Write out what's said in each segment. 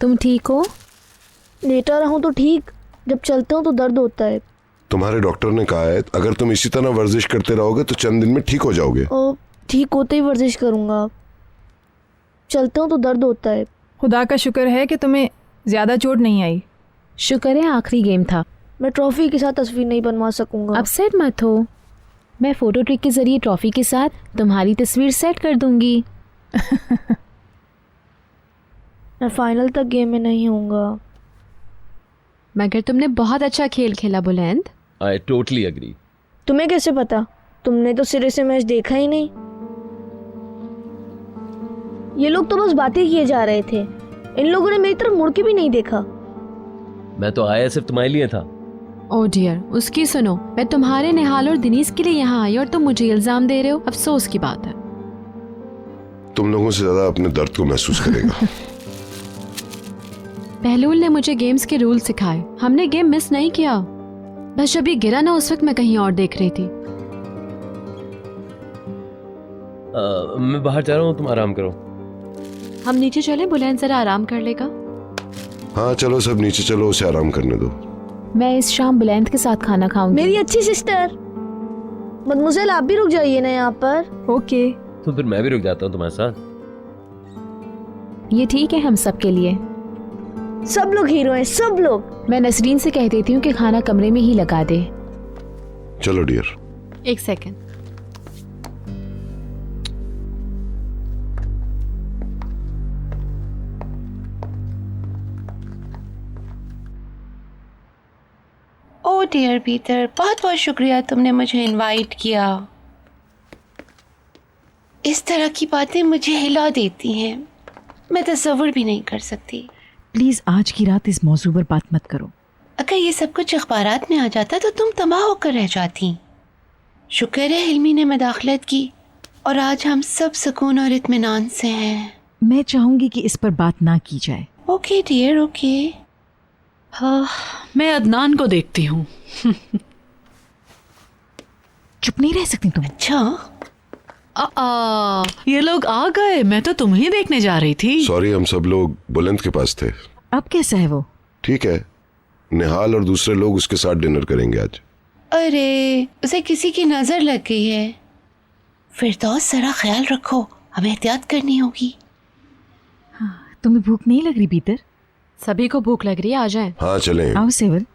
तुम ठीक हो? लेटा रहा हूँ तो ठीक, जब चलता हूँ तो दर्द होता है। तुम्हारे डॉक्टर ने कहा है अगर तुम इसी तरह वर्जिश करते रहोगे तो चंद दिन में ठीक हो जाओगे। ठीक होते ही वर्जिश करूँगा। चलता हूँ तो दर्द होता है। खुदा का शुक्र है कि तुम्हें ज़्यादा चोट नहीं आई। शुक्र है आखिरी गेम था। मैं ट्रॉफी के साथ तस्वीर नहीं बनवा सकूँगा। अपसेट मत हो, मैं फ़ोटो ट्रिक के ज़रिए ट्रॉफी के साथ तुम्हारी तस्वीर सेट कर दूंगी। मैं फाइनल तक गेम में नहीं होऊंगा। मगर तुमने बहुत अच्छा खेल खेला बुलंद। I totally agree. तुम्हें कैसे पता? तुमने तो सिरे से मैच देखा ही नहीं। ये लोग तो बस बातें किए जा रहे थे। इन लोगों ने मेरी तरफ मुड़ के भी नहीं देखा। मैं तो आया सिर्फ तुम्हारे लिए था। ओह डियर, उसकी सुनो। मैं तुम्हारे निहाल और दिनीस के लिए यहाँ आई और तुम मुझे इल्जाम दे रहे हो। अफसोस की बात है। तुम लोगों से ज्यादा अपने दर्द को महसूस करेगा। पहलूल ने मुझे गेम्स के रूल सिखाए। हमने गेम मिस नहीं किया। बस जब ये गिरा ना, उस वक्त मैं कहीं और देख रही थी। मैं बाहर जा रहा हूँ, तुम आराम करो। हम नीचे चले, बुलंद जरा आराम कर लेगा। हाँ चलो सब नीचे चलो, उसे आराम करने दो। मैं इस शाम बुलंद के साथ खाना खाऊंगी। मेरी अच्छी सिस्टर। मदमुज़ेल, आप भी रुक जाइए ना यहाँ पर। ओके। तो फिर मैं भी रुक जाता हूँ तुम्हारे साथ। ये ठीक है हम सब के लिए। सब लोग हीरो हैं, सब लोग। मैं नसरीन से कह देती हूँ कि खाना कमरे में ही लगा दे। चलो डियर। एक सेकंड। ओह डियर पीटर, बहुत बहुत शुक्रिया तुमने मुझे इनवाइट किया। इस तरह की बातें मुझे हिला देती हैं। मैं तसव्वुर भी नहीं कर सकती। प्लीज आज की रात इस मौजू पर बात मत करो। अगर ये सब कुछ अखबारात में आ जाता तो तुम तबाह होकर रह जाती। शुक्र है हिल्मी ने मदाखलत की और आज हम सब सुकून और इत्मीनान से हैं। मैं चाहूंगी कि इस पर बात ना की जाए। Okay dear, okay. हाँ, मैं अदनान को देखती हूँ। चुप नहीं रह सकती तुम। अच्छा, ये लोग आ गए। मैं तो तुम्हें देखने जा रही थी। सॉरी, हम सब लोग बुलंद के पास थे। अब कैसा है वो? ठीक है, निहाल और दूसरे लोग उसके साथ डिनर करेंगे आज। अरे उसे किसी की नजर लग गई है। फिरदौस जरा ख्याल रखो, हमें एहतियात करनी होगी। तुम्हें भूख नहीं लग रही पीटर? सभी को भूख लग रही है, आ जाए। हाँ चलें। आओ सेवल।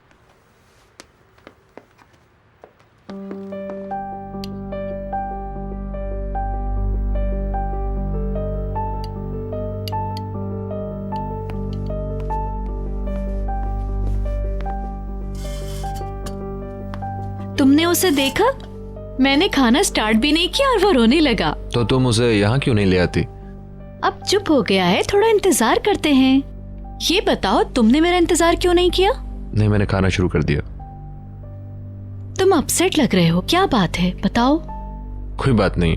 तुमने उसे देखा? मैंने खाना स्टार्ट भी नहीं किया और वो रोने लगा। तो तुम उसे यहाँ क्यों नहीं ले आती? अब चुप हो गया है, थोड़ा इंतजार करते हैं। ये बताओ, तुमने मेरा इंतजार क्यों नहीं किया? नहीं, मैंने खाना शुरू कर दिया। तुम अपसेट लग रहे हो, क्या बात है बताओ। कोई बात नहीं।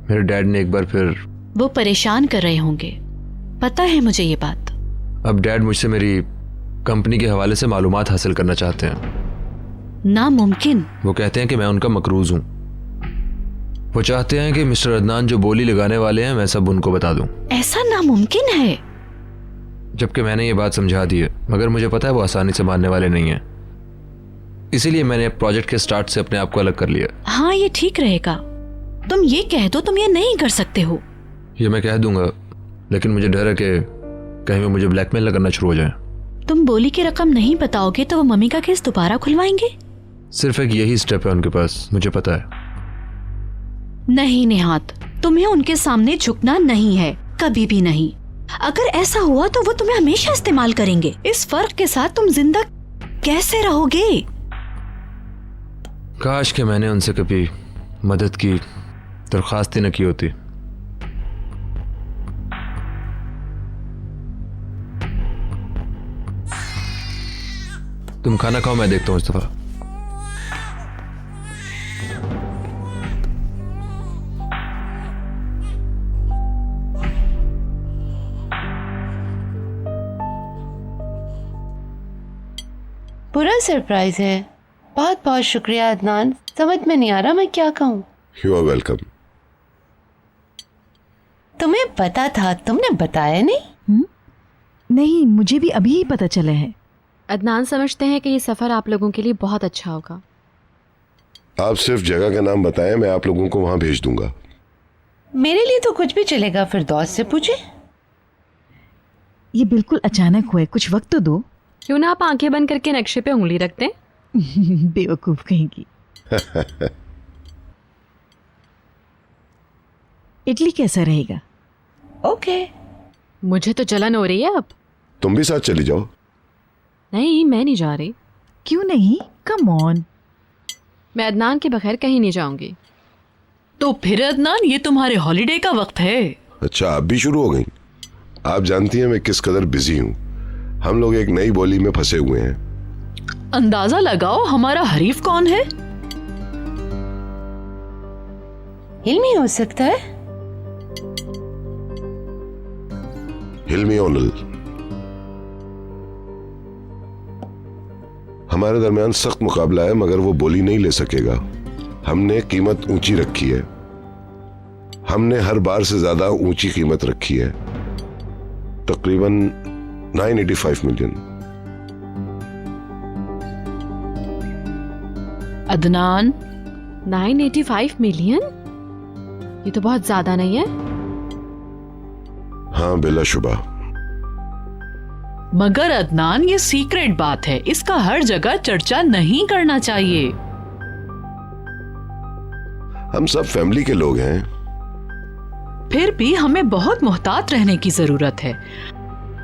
मेरे डैड ने एक बार फिर। वो परेशान कर रहे होंगे, पता है मुझे ये बात। अब डैड मुझसे मेरी कंपनी के हवाले से मालूमात हासिल करना चाहते हैं। नामुमकिन। वो कहते हैं कि मैं उनका मकरूज हूँ। वो चाहते हैं कि मिस्टर अदनान जो बोली लगाने वाले हैं मैं सब उनको बता दूं। ऐसा नामुमकिन है। जबकि मैंने ये बात समझा दी है, मगर मुझे पता है वो आसानी से मानने वाले नहीं हैं। इसीलिए मैंने प्रोजेक्ट के स्टार्ट से अपने आप को अलग कर लिया। हाँ, ये ठीक रहेगा। तुम ये कह दो तुम ये नहीं कर सकते हो। ये मैं कह दूंगा, लेकिन मुझे डर है कि कहीं वो मुझे ब्लैकमेल न करना शुरू हो जाए। तुम बोली की रकम नहीं बताओगे तो वो मम्मी का केस दोबारा खुलवाएंगे। सिर्फ एक यही स्टेप है उनके पास, मुझे पता है। नहीं निहात, तुम्हें उनके सामने झुकना नहीं है, कभी भी नहीं। अगर ऐसा हुआ तो वो तुम्हें हमेशा इस्तेमाल करेंगे। इस फर्क के साथ तुम जिंदा कैसे रहोगे? काश कि मैंने उनसे कभी मदद की दरख्वास्त ही न की होती। तुम खाना खाओ, मैं देखता हूँ इस दफा। पूरा सरप्राइज है। बहुत बहुत शुक्रिया अदनान। समझ में नहीं आ रहा मैं क्या कहूँ। You are welcome. तुम्हें पता था, तुमने बताया नहीं? नहीं, मुझे भी अभी ही पता चला है। अदनान समझते हैं कि ये सफ़र आप लोगों के लिए बहुत अच्छा होगा। आप सिर्फ जगह का नाम बताएं, मैं आप लोगों को वहां भेज दूंगा। मेरे लिए तो कुछ भी चलेगा, फिर दोस्त से पूछे। ये बिल्कुल अचानक हुआ है, कुछ वक्त तो दो। क्यों ना आप आंखें बंद करके नक्शे पे उंगली रखते हैं? बेवकूफ कहेंगी। इडली कैसा रहेगा? ओके। मुझे तो जलन हो रही है अब। तुम भी साथ चली जाओ। नहीं, मैं नहीं जा रही। क्यों नहीं? Come on. मैं अदनान के बगैर कहीं नहीं जाऊंगी। तो फिर अदनान, ये तुम्हारे हॉलिडे का वक्त है। अच्छा, आप भी शुरू हो गई? आप जानती हैं मैं किस कदर बिजी हूँ। हम लोग एक नई बोली में फंसे हुए हैं। अंदाजा लगाओ हमारा हरीफ कौन है? हिल्मी हो सकता है। हिल्मी ओनल। हमारे दरमियान सख्त मुकाबला है, मगर वो बोली नहीं ले सकेगा। हमने कीमत ऊंची रखी है। हमने हर बार से ज्यादा ऊंची कीमत रखी है, तकरीबन 985 मिलियन। अदनान, 985 मिलियन? ये तो बहुत ज्यादा नहीं है? हाँ, बिलाशुबा। मगर अदनान, ये सीक्रेट बात है, इसका हर जगह चर्चा नहीं करना चाहिए। हम सब फैमिली के लोग हैं। फिर भी हमें बहुत मोहतात रहने की जरूरत है।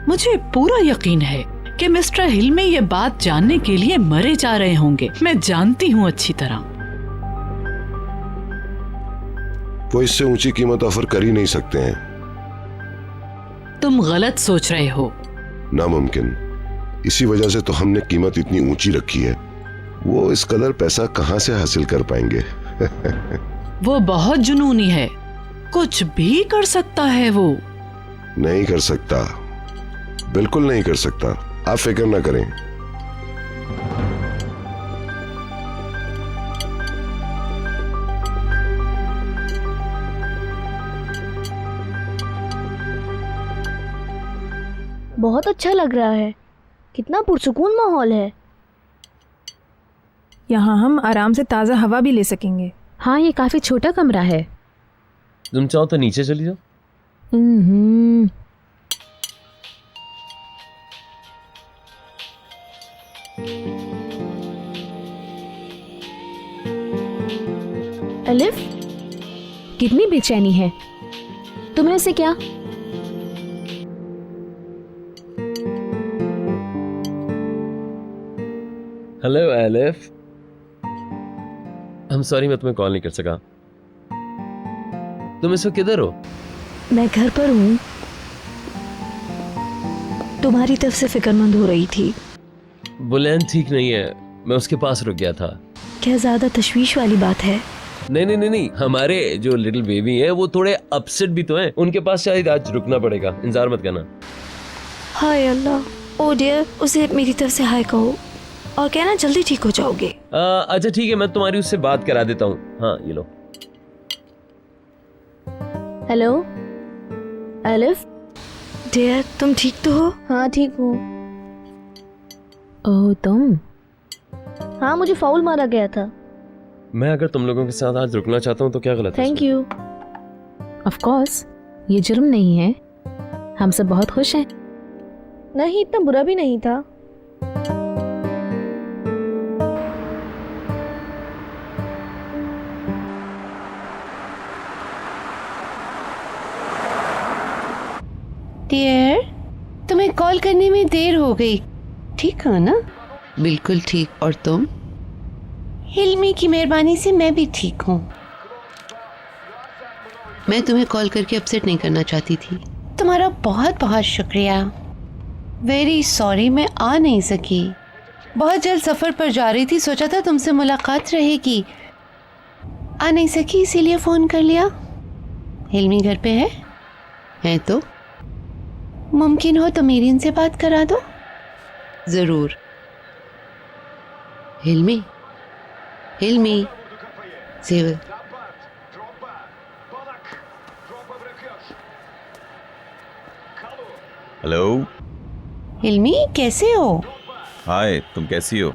मुझे पूरा यकीन है कि मिस्टर हिल्मी ये बात जानने के लिए मरे जा रहे होंगे। मैं जानती हूँ अच्छी तरह। वो इससे ऊंची कीमत ऑफर कर ही नहीं सकते हैं। तुम गलत सोच रहे हो। नामुमकिन। इसी वजह से तो हमने कीमत इतनी ऊंची रखी है। वो इस कदर पैसा कहां से हासिल कर पाएंगे? वो बहुत जुनूनी है, कुछ भी कर सकता है वो। नहीं कर सकता, बिल्कुल नहीं कर सकता। आप फिक्र ना करें। बहुत अच्छा लग रहा है, कितना पुरसुकून माहौल है। यहाँ हम आराम से ताज़ा हवा भी ले सकेंगे। हाँ, ये काफी छोटा कमरा है। तुम चाहो तो नीचे चली जाओ। अलिफ, कितनी बेचैनी है तुम्हें से क्या? Hello elif. I'm sorry, मैं तुम्हें कॉल नहीं कर सका। तुम इस वक्त किधर हो? मैं घर पर हूँ। तुम्हारी तरफ से फिक्रमंद हो रही थी। बुलैन ठीक नहीं है, मैं उसके पास रुक गया था। क्या ज्यादा तशवीश वाली बात है? नहीं, हमारे जो लिटिल बेबी है वो थोड़े अपसेट भी तो हैं। उनके पास शायद आज रुकना पड़ेगा, इंतजार मत करना। हाय अल्लाह। ओ डियर, उसे मेरी तरफ से हाय कहो और कहना जल्दी ठीक हो जाओगे। अच्छा ठीक है, मैं तुम्हारी उससे बात करा देता हूँ। हाँ, ये लो। हेलो अलिफ। डियर, तुम ठीक तो हो? हाँ ठीक हूँ। ओह, तुम? हाँ, मुझे फाउल मारा गया था। मैं अगर तुम लोगों के साथ आज रुकना चाहता हूँ तो क्या गलत है? Thank you. ऑफ कोर्स, ये जुर्म नहीं है। हम सब बहुत खुश हैं। नहीं, इतना बुरा भी नहीं था। डियर, तुम्हें कॉल करने में देर हो गई। ठीक हो ना? बिल्कुल ठीक। और तुम? हिल्मी की मेहरबानी से मैं भी ठीक हूँ। मैं तुम्हें कॉल करके अपसेट नहीं करना चाहती थी। तुम्हारा बहुत बहुत शुक्रिया। वेरी सॉरी, मैं आ नहीं सकी। बहुत जल्द सफ़र पर जा रही थी, सोचा था तुमसे मुलाकात रहेगी। आ नहीं सकी, इसीलिए फ़ोन कर लिया। हिल्मी घर पे है तो मुमकिन हो तो मेरी इनसे बात करा दो। ज़रूर। हिल्मी सेव। हेलो। हिल्मी, कैसे हो? हाय, तुम कैसी हो?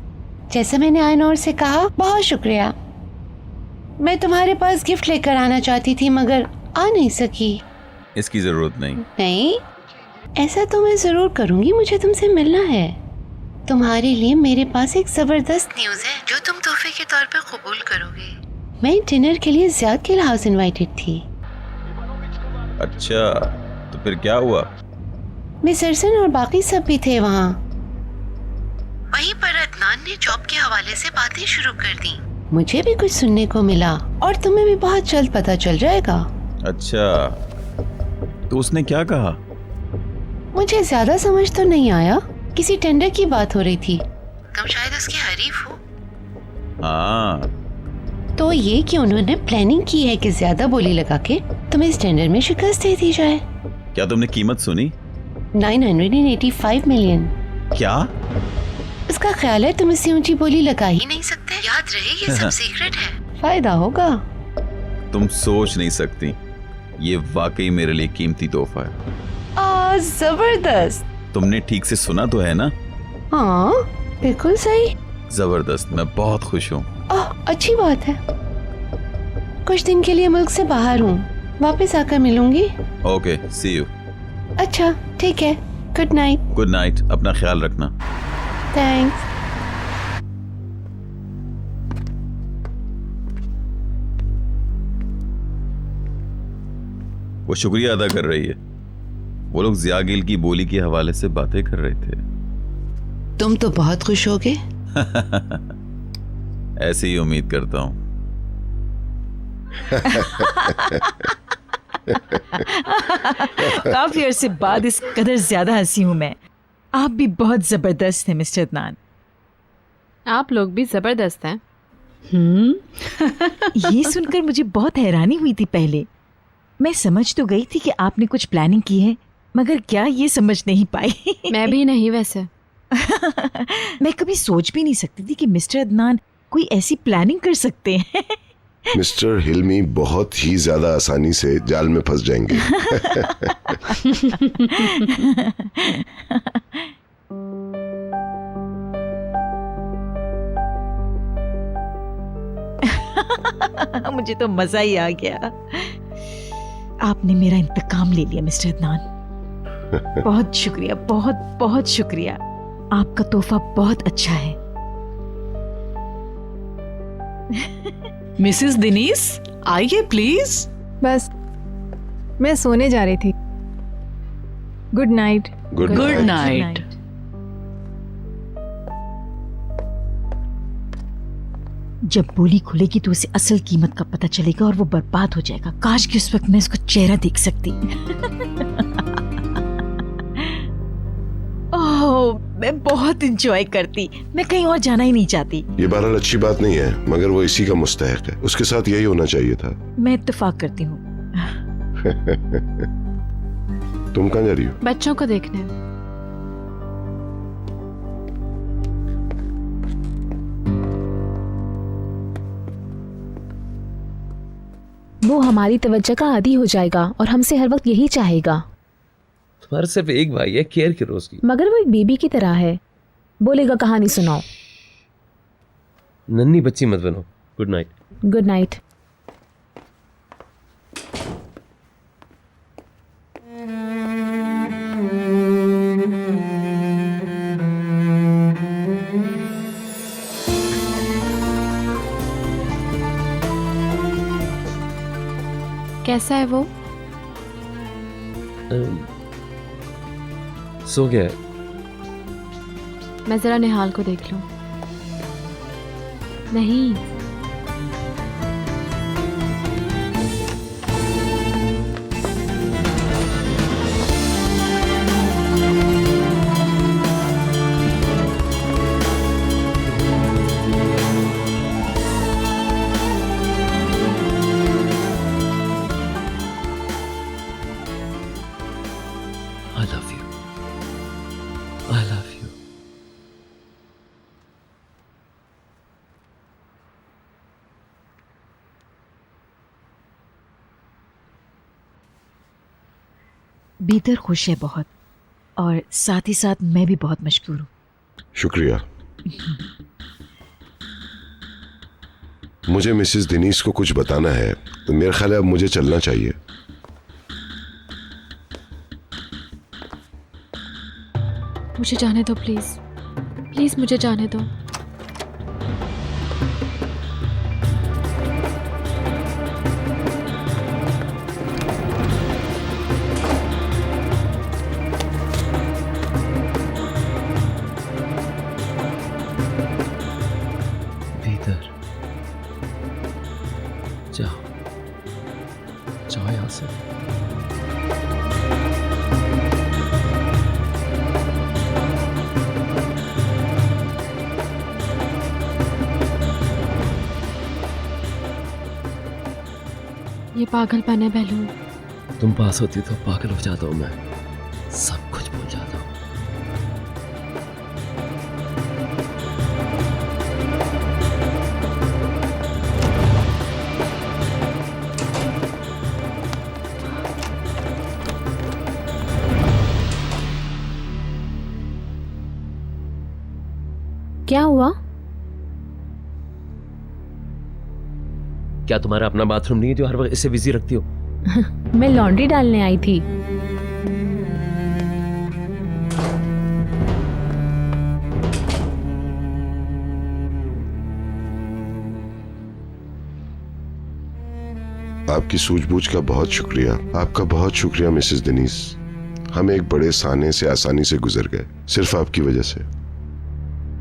जैसा मैंने आयनोर से कहा, बहुत शुक्रिया। मैं तुम्हारे पास गिफ्ट लेकर आना चाहती थी मगर आ नहीं सकी। इसकी जरूरत नहीं। नहीं, ऐसा तो मैं जरूर करूंगी। मुझे तुमसे मिलना है। तुम्हारे लिए मेरे पास एक जबरदस्त न्यूज़ है जो तुम तोहफे के तौर पर कबूल करोगे। मैं डिनर के लिए ज़ियाद के हाउस इनवाइटेड थी। अच्छा, तो फिर क्या हुआ? मिस अरसन और बाकी सब भी थे वहाँ। वहीं पर अदनान ने जॉब के हवाले से बातें शुरू कर दी। मुझे भी कुछ सुनने को मिला और तुम्हें भी बहुत जल्द पता चल जाएगा। अच्छा, तो उसने क्या कहा? मुझे ज्यादा समझ तो नहीं आया। किसी टेंडर की बात हो रही थी। तुम शायद उसके हरीफ हो। हाँ। तो ये कि उन्होंने प्लानिंग की है कि ज्यादा बोली लगा के तुम्हें इस टेंडर में शिकस्त दे दी जाए। क्या तुमने कीमत सुनी? 985 मिलियन। क्या? उसका ख्याल है तुम इससे ऊंची बोली लगा ही नहीं सकते। याद रहे ये सब सीक्रेट है। फायदा होगा। तुम सोच नहीं सकती, ये वाकई मेरे लिए कीमती तोहफा है। जबरदस्त। तुमने ठीक से सुना तो है ना? हाँ, बिल्कुल सही। जबरदस्त, मैं बहुत खुश हूँ। अच्छी बात है। कुछ दिन के लिए मुल्क से बाहर हूँ, वापस आकर मिलूंगी। Okay, see you. अच्छा, ठीक है। Good night. गुड नाइट, अपना ख्याल रखना। थैंक्स। वो शुक्रिया अदा कर रही है। वो लोग ज़ियागिल की बोली के हवाले से बातें कर रहे थे। तुम तो बहुत खुश होगे। ऐसे ही उम्मीद करता हूँ। काफी अरसे बाद इस कदर ज्यादा हंसी हूं मैं। आप भी बहुत जबरदस्त हैं मिस्टर अदनान। आप लोग भी जबरदस्त हैं। ये सुनकर मुझे बहुत हैरानी हुई थी। पहले मैं समझ तो गई थी कि आपने कुछ प्लानिंग की है, मगर क्या ये समझ नहीं पाई। मैं भी नहीं वैसे। मैं कभी सोच भी नहीं सकती थी कि मिस्टर अदनान कोई ऐसी प्लानिंग कर सकते हैं। मिस्टर हिल्मी बहुत ही ज्यादा आसानी से जाल में फंस जाएंगे। मुझे तो मजा ही आ गया। आपने मेरा इंतकाम ले लिया मिस्टर अदनान। बहुत शुक्रिया, बहुत बहुत शुक्रिया। आपका तोहफा बहुत अच्छा है। मिसेस दिनीस, आइए प्लीज। बस मैं सोने जा रही थी। Good night. Good good night. Night. जब बोली खुलेगी तो उसे असल कीमत का पता चलेगा और वो बर्बाद हो जाएगा। काश कि उस वक्त मैं उसका चेहरा देख सकती। ओह, मैं बहुत इंजॉय करती। मैं कहीं और जाना ही नहीं चाहती। ये बहरहाल अच्छी बात नहीं है, मगर वो इसी का मुस्तहक है। उसके साथ यही होना चाहिए था। मैं इत्तेफाक करती हूँ। तुम कहाँ जा रही हो? बच्चों को देखने। वो हमारी तवज्जो का आदी हो जाएगा और हमसे हर वक्त यही चाहेगा। तुम्हारा सिर्फ एक भाई है, केयर करो उसकी। मगर वो एक बेबी की तरह है। बोलेगा कहानी सुनाओ। नन्ही बच्ची मत बनो। Good night. Good night. कैसा है वो? सो गया है। मैं जरा निहाल को देख लूं। नहीं, I love you. I love you. Bidar खुश है बहुत और साथ ही साथ मैं भी बहुत मशकूर हूँ। शुक्रिया। मुझे मिसेस दिनीस को कुछ बताना है, तो मेरा ख्याल है अब मुझे चलना चाहिए। मुझे जाने दो प्लीज, प्लीज मुझे जाने दो। भीतर जाओ, जाओ यहाँ से। ये पागलपन है बेलू। तुम पास होती तो पागल हो जाता हूँ मैं, सब कुछ भूल जाता हूँ। क्या हुआ? क्या तुम्हारा अपना बाथरूम नहीं है जो हर वक्त इसे बिजी रखती हो? मैं लॉन्ड्री डालने आई थी। आपकी सूझबूझ का बहुत शुक्रिया, आपका बहुत शुक्रिया मिसेस दिनीस। हम एक बड़े साने से आसानी से गुजर गए, सिर्फ आपकी वजह से।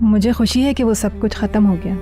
मुझे खुशी है कि वो सब कुछ खत्म हो गया।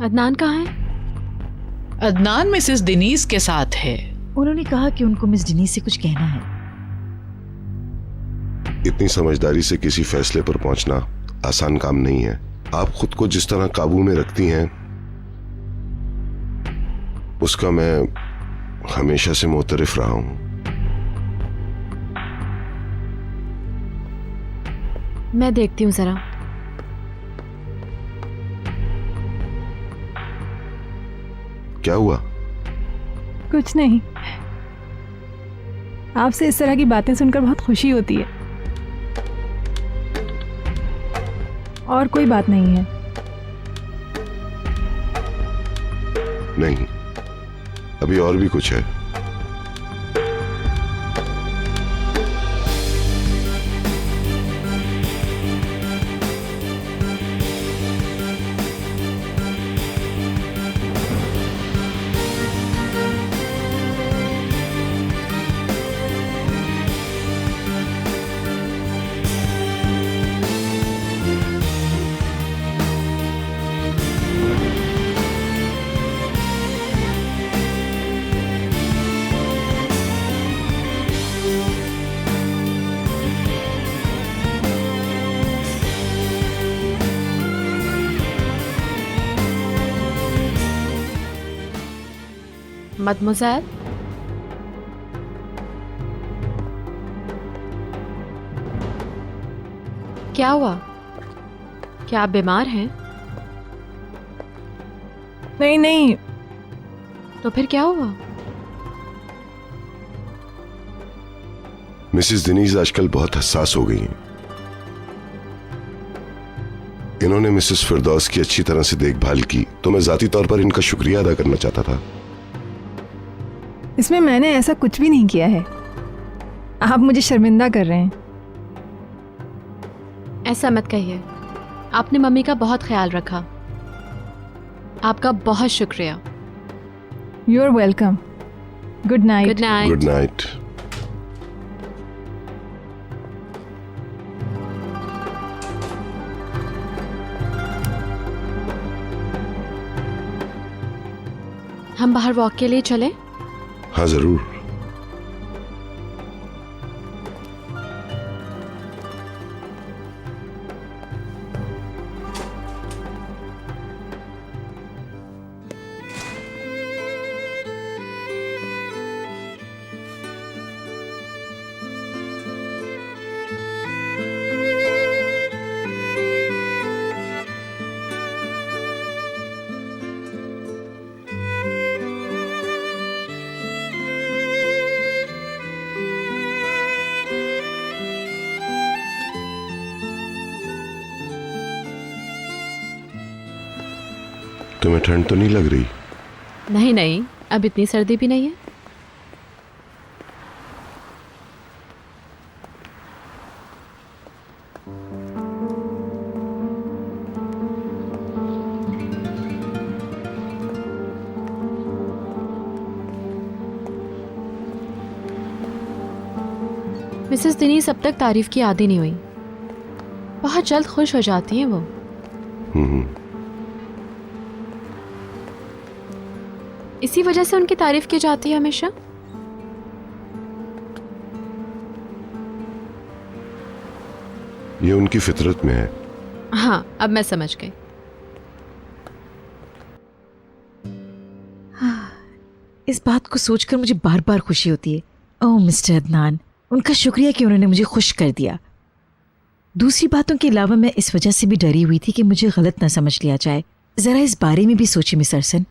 अदनान कहाँ है? अदनान मिसेस दिनीस के साथ है। उन्होंने कहा कि उनको मिस दिनीस से कुछ कहना है। इतनी समझदारी से किसी फैसले पर पहुंचना आसान काम नहीं है। आप खुद को जिस तरह काबू में रखती हैं, उसका मैं हमेशा से मोतरफ रहा हूं। मैं देखती हूँ जरा। क्या हुआ? कुछ नहीं, आपसे इस तरह की बातें सुनकर बहुत खुशी होती है। और कोई बात नहीं है। नहीं, अभी और भी कुछ है। मदमुज़ैल, क्या हुआ? क्या आप बीमार हैं? नहीं नहीं। तो फिर क्या हुआ? मिसेस दिनीज आजकल बहुत हसास हो गई हैं। इन्होंने मिसेस फिरदौस की अच्छी तरह से देखभाल की, तो मैं जाती तौर पर इनका शुक्रिया अदा करना चाहता था। इसमें मैंने ऐसा कुछ भी नहीं किया है। आप मुझे शर्मिंदा कर रहे हैं। ऐसा मत कहिए, आपने मम्मी का बहुत ख्याल रखा। आपका बहुत शुक्रिया। You are welcome. Good night. Good night. Good night. हम बाहर वॉक के लिए चले? हाँ जरूर। तुम्हें ठंड तो नहीं लग रही? नहीं नहीं, अब इतनी सर्दी भी नहीं है। मिसेस दिनीस अब तक तारीफ की आदी नहीं हुई। बहुत जल्द खुश हो जाती हैं वो। इसी वजह से उनकी तारीफ की जाती है हमेशा। ये उनकी फितरत में है। हाँ, अब मैं समझ गई। इस बात को सोचकर मुझे बार बार खुशी होती है। ओह मिस्टर अदनान, उनका शुक्रिया कि उन्होंने मुझे खुश कर दिया। दूसरी बातों के अलावा मैं इस वजह से भी डरी हुई थी कि मुझे गलत ना समझ लिया जाए। ज़रा इस बारे में भी सोचिए मिस अरसन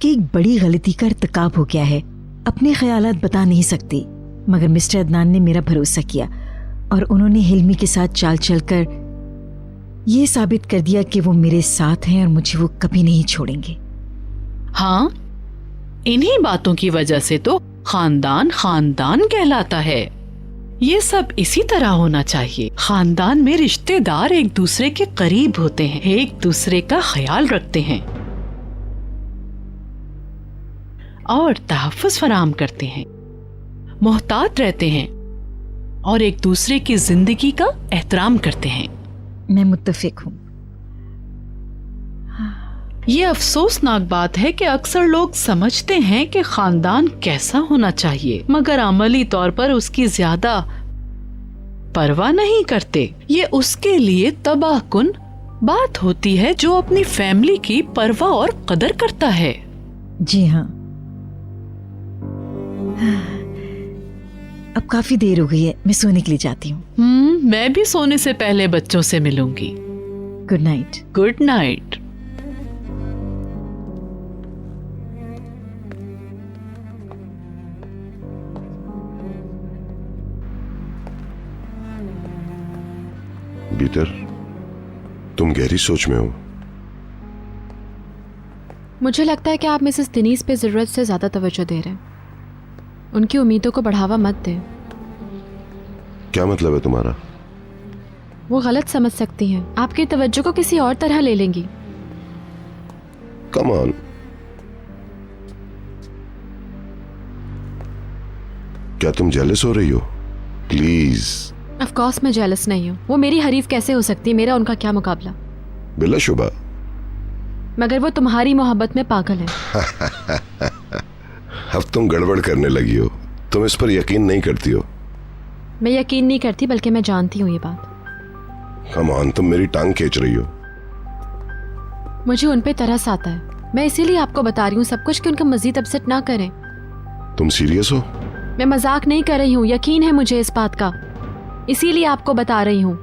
कि एक बड़ी गलती का इर्तिकाब हो गया है। अपने ख्यालात बता नहीं सकती, मगर मिस्टर अदनान ने मेरा भरोसा किया और उन्होंने हिल्मी के साथ चाल चलकर ये साबित कर दिया कि वो मेरे साथ हैं और मुझे वो कभी नहीं छोड़ेंगे। हाँ, इन्हीं बातों की वजह से तो खानदान खानदान कहलाता है। ये सब इसी तरह होना चाहिए। खानदान में रिश्तेदार एक दूसरे के करीब होते हैं, एक दूसरे का ख्याल रखते हैं और तहफ़्फ़ुज़ फराहम करते हैं, मोहतात रहते हैं और एक दूसरे की जिंदगी का एहतराम करते हैं। मैं मुत्तफिक हूँ। ये अफसोसनाक बात है कि अक्सर लोग समझते हैं कि खानदान कैसा होना चाहिए, मगर अमली तौर पर उसकी ज्यादा परवाह नहीं करते। ये उसके लिए तबाहकुन बात होती है जो अपनी फैमिली की परवाह और कदर करता है। जी हाँ, अब काफी देर हो गई है, मैं सोने के लिए जाती हूँ। मैं भी सोने से पहले बच्चों से मिलूंगी। Good night. Good night. बीटर, तुम गहरी सोच में हो। मुझे लगता है कि आप मिसेस दिनीस पे जरूरत से ज्यादा तवज्जो दे रहे हैं। उनकी उम्मीदों को बढ़ावा मत दें। क्या मतलब है तुम्हारा? वो गलत समझ सकती हैं, आपकी तवज्जो को किसी और तरह ले लेंगी। Come on. क्या तुम जेलस हो रही हो? प्लीज। ऑफ कोर्स मैं जेलस नहीं हूँ। वो मेरी हरीफ कैसे हो सकती है? मेरा उनका क्या मुकाबला। बिलाशुबा। मगर वो तुम्हारी मोहब्बत में पागल है। अब तुम गड़बड़ करने लगी हो। तुम इस पर यकीन नहीं करती हो। मैं यकीन नहीं करती, बल्कि मैं जानती हूँ ये बात। कम ऑन, तुम मेरी टांग खींच रही हो। मुझे उन पे तरस आता है। मैं इसीलिए आपको बता रही हूँ सब कुछ कि उनका मजीद अपसेट ना करें। तुम सीरियस हो? मैं मजाक नहीं कर रही हूँ, यकीन है मुझे इस बात का, इसीलिए आपको बता रही हूँ।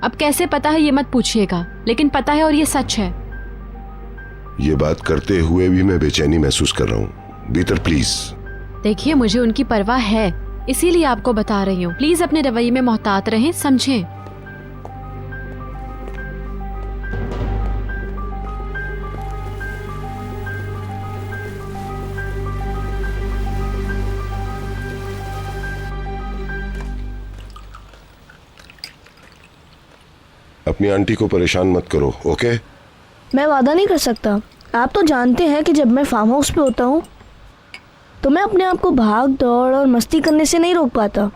अब कैसे पता है ये मत पूछिएगा, लेकिन पता है और ये सच है। ये बात करते हुए भी मैं बेचैनी महसूस कर रहा हूँ। बीतर प्लीज। देखिए, मुझे उनकी परवाह है, इसीलिए आपको बता रही हूँ। प्लीज अपने रवैये में मोहतात रहें, समझें। अपनी आंटी को परेशान मत करो, ओके? मैं वादा नहीं कर सकता। आप तो जानते हैं कि जब मैं फार्म हाउस पे होता हूँ तो मैं अपने आप को भाग दौड़ और मस्ती करने से नहीं रोक पाता।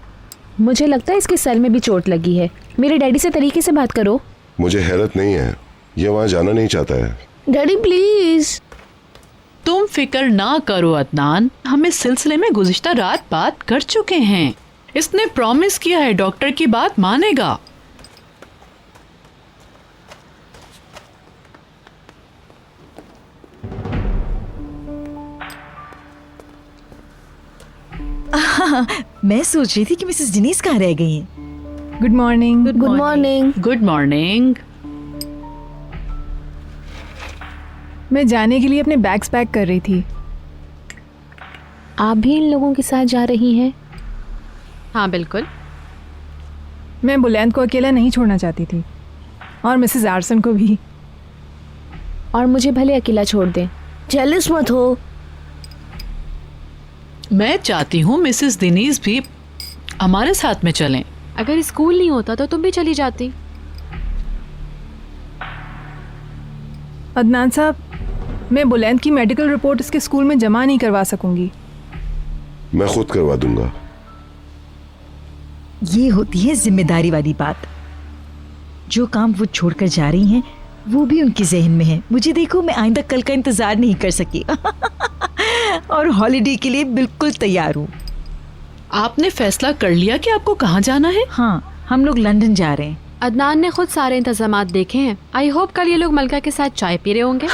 मुझे लगता है इसके सर में भी चोट लगी है। मेरे डैडी से तरीके से बात करो। मुझे हैरत नहीं है, ये वहां जाना नहीं चाहता है। Daddy please. तुम फिक्र ना करो अदनान, हम इस सिलसिले में गुज़िश्ता रात बात कर चुके हैं। इसने प्रॉमिस किया है डॉक्टर की बात मानेगा। मैं सोच रही थी कि मिसेस दिनीस कहाँ रह गई हैं। Good morning. Good morning. Good morning. मैं जाने के लिए अपने बैग्स पैक कर रही थी। आप भी इन लोगों के साथ जा रही हैं? हाँ बिल्कुल। मैं बुलंद को अकेला नहीं छोड़ना चाहती थी, और मिसेस आर्सन को भी। और मुझे भले अकेला छोड़ दें। जेलस मत हो। मैं चाहती हूँ मिसेस दिनीज भी हमारे साथ में चलें। अगर स्कूल नहीं होता तो तुम भी चली जाती। अदनान साहब, मैं बुलंद की मेडिकल रिपोर्ट इसके स्कूल में जमा नहीं करवा सकूंगी। मैं खुद करवा दूंगा। ये होती है जिम्मेदारी वाली बात। जो काम वो छोड़कर जा रही हैं वो भी उनके जहन में है। मुझे देखो, मैं आइंदा कल का इंतजार नहीं कर सकी और हॉलिडे के लिए बिल्कुल तैयार हूँ। आपने फैसला कर लिया कि आपको कहाँ जाना है? हाँ, हम लोग लंदन जा रहे हैं। अदनान ने खुद सारे इंतजामात देखे हैं। आई होप कल ये लोग मलका के साथ चाय पी रहे होंगे।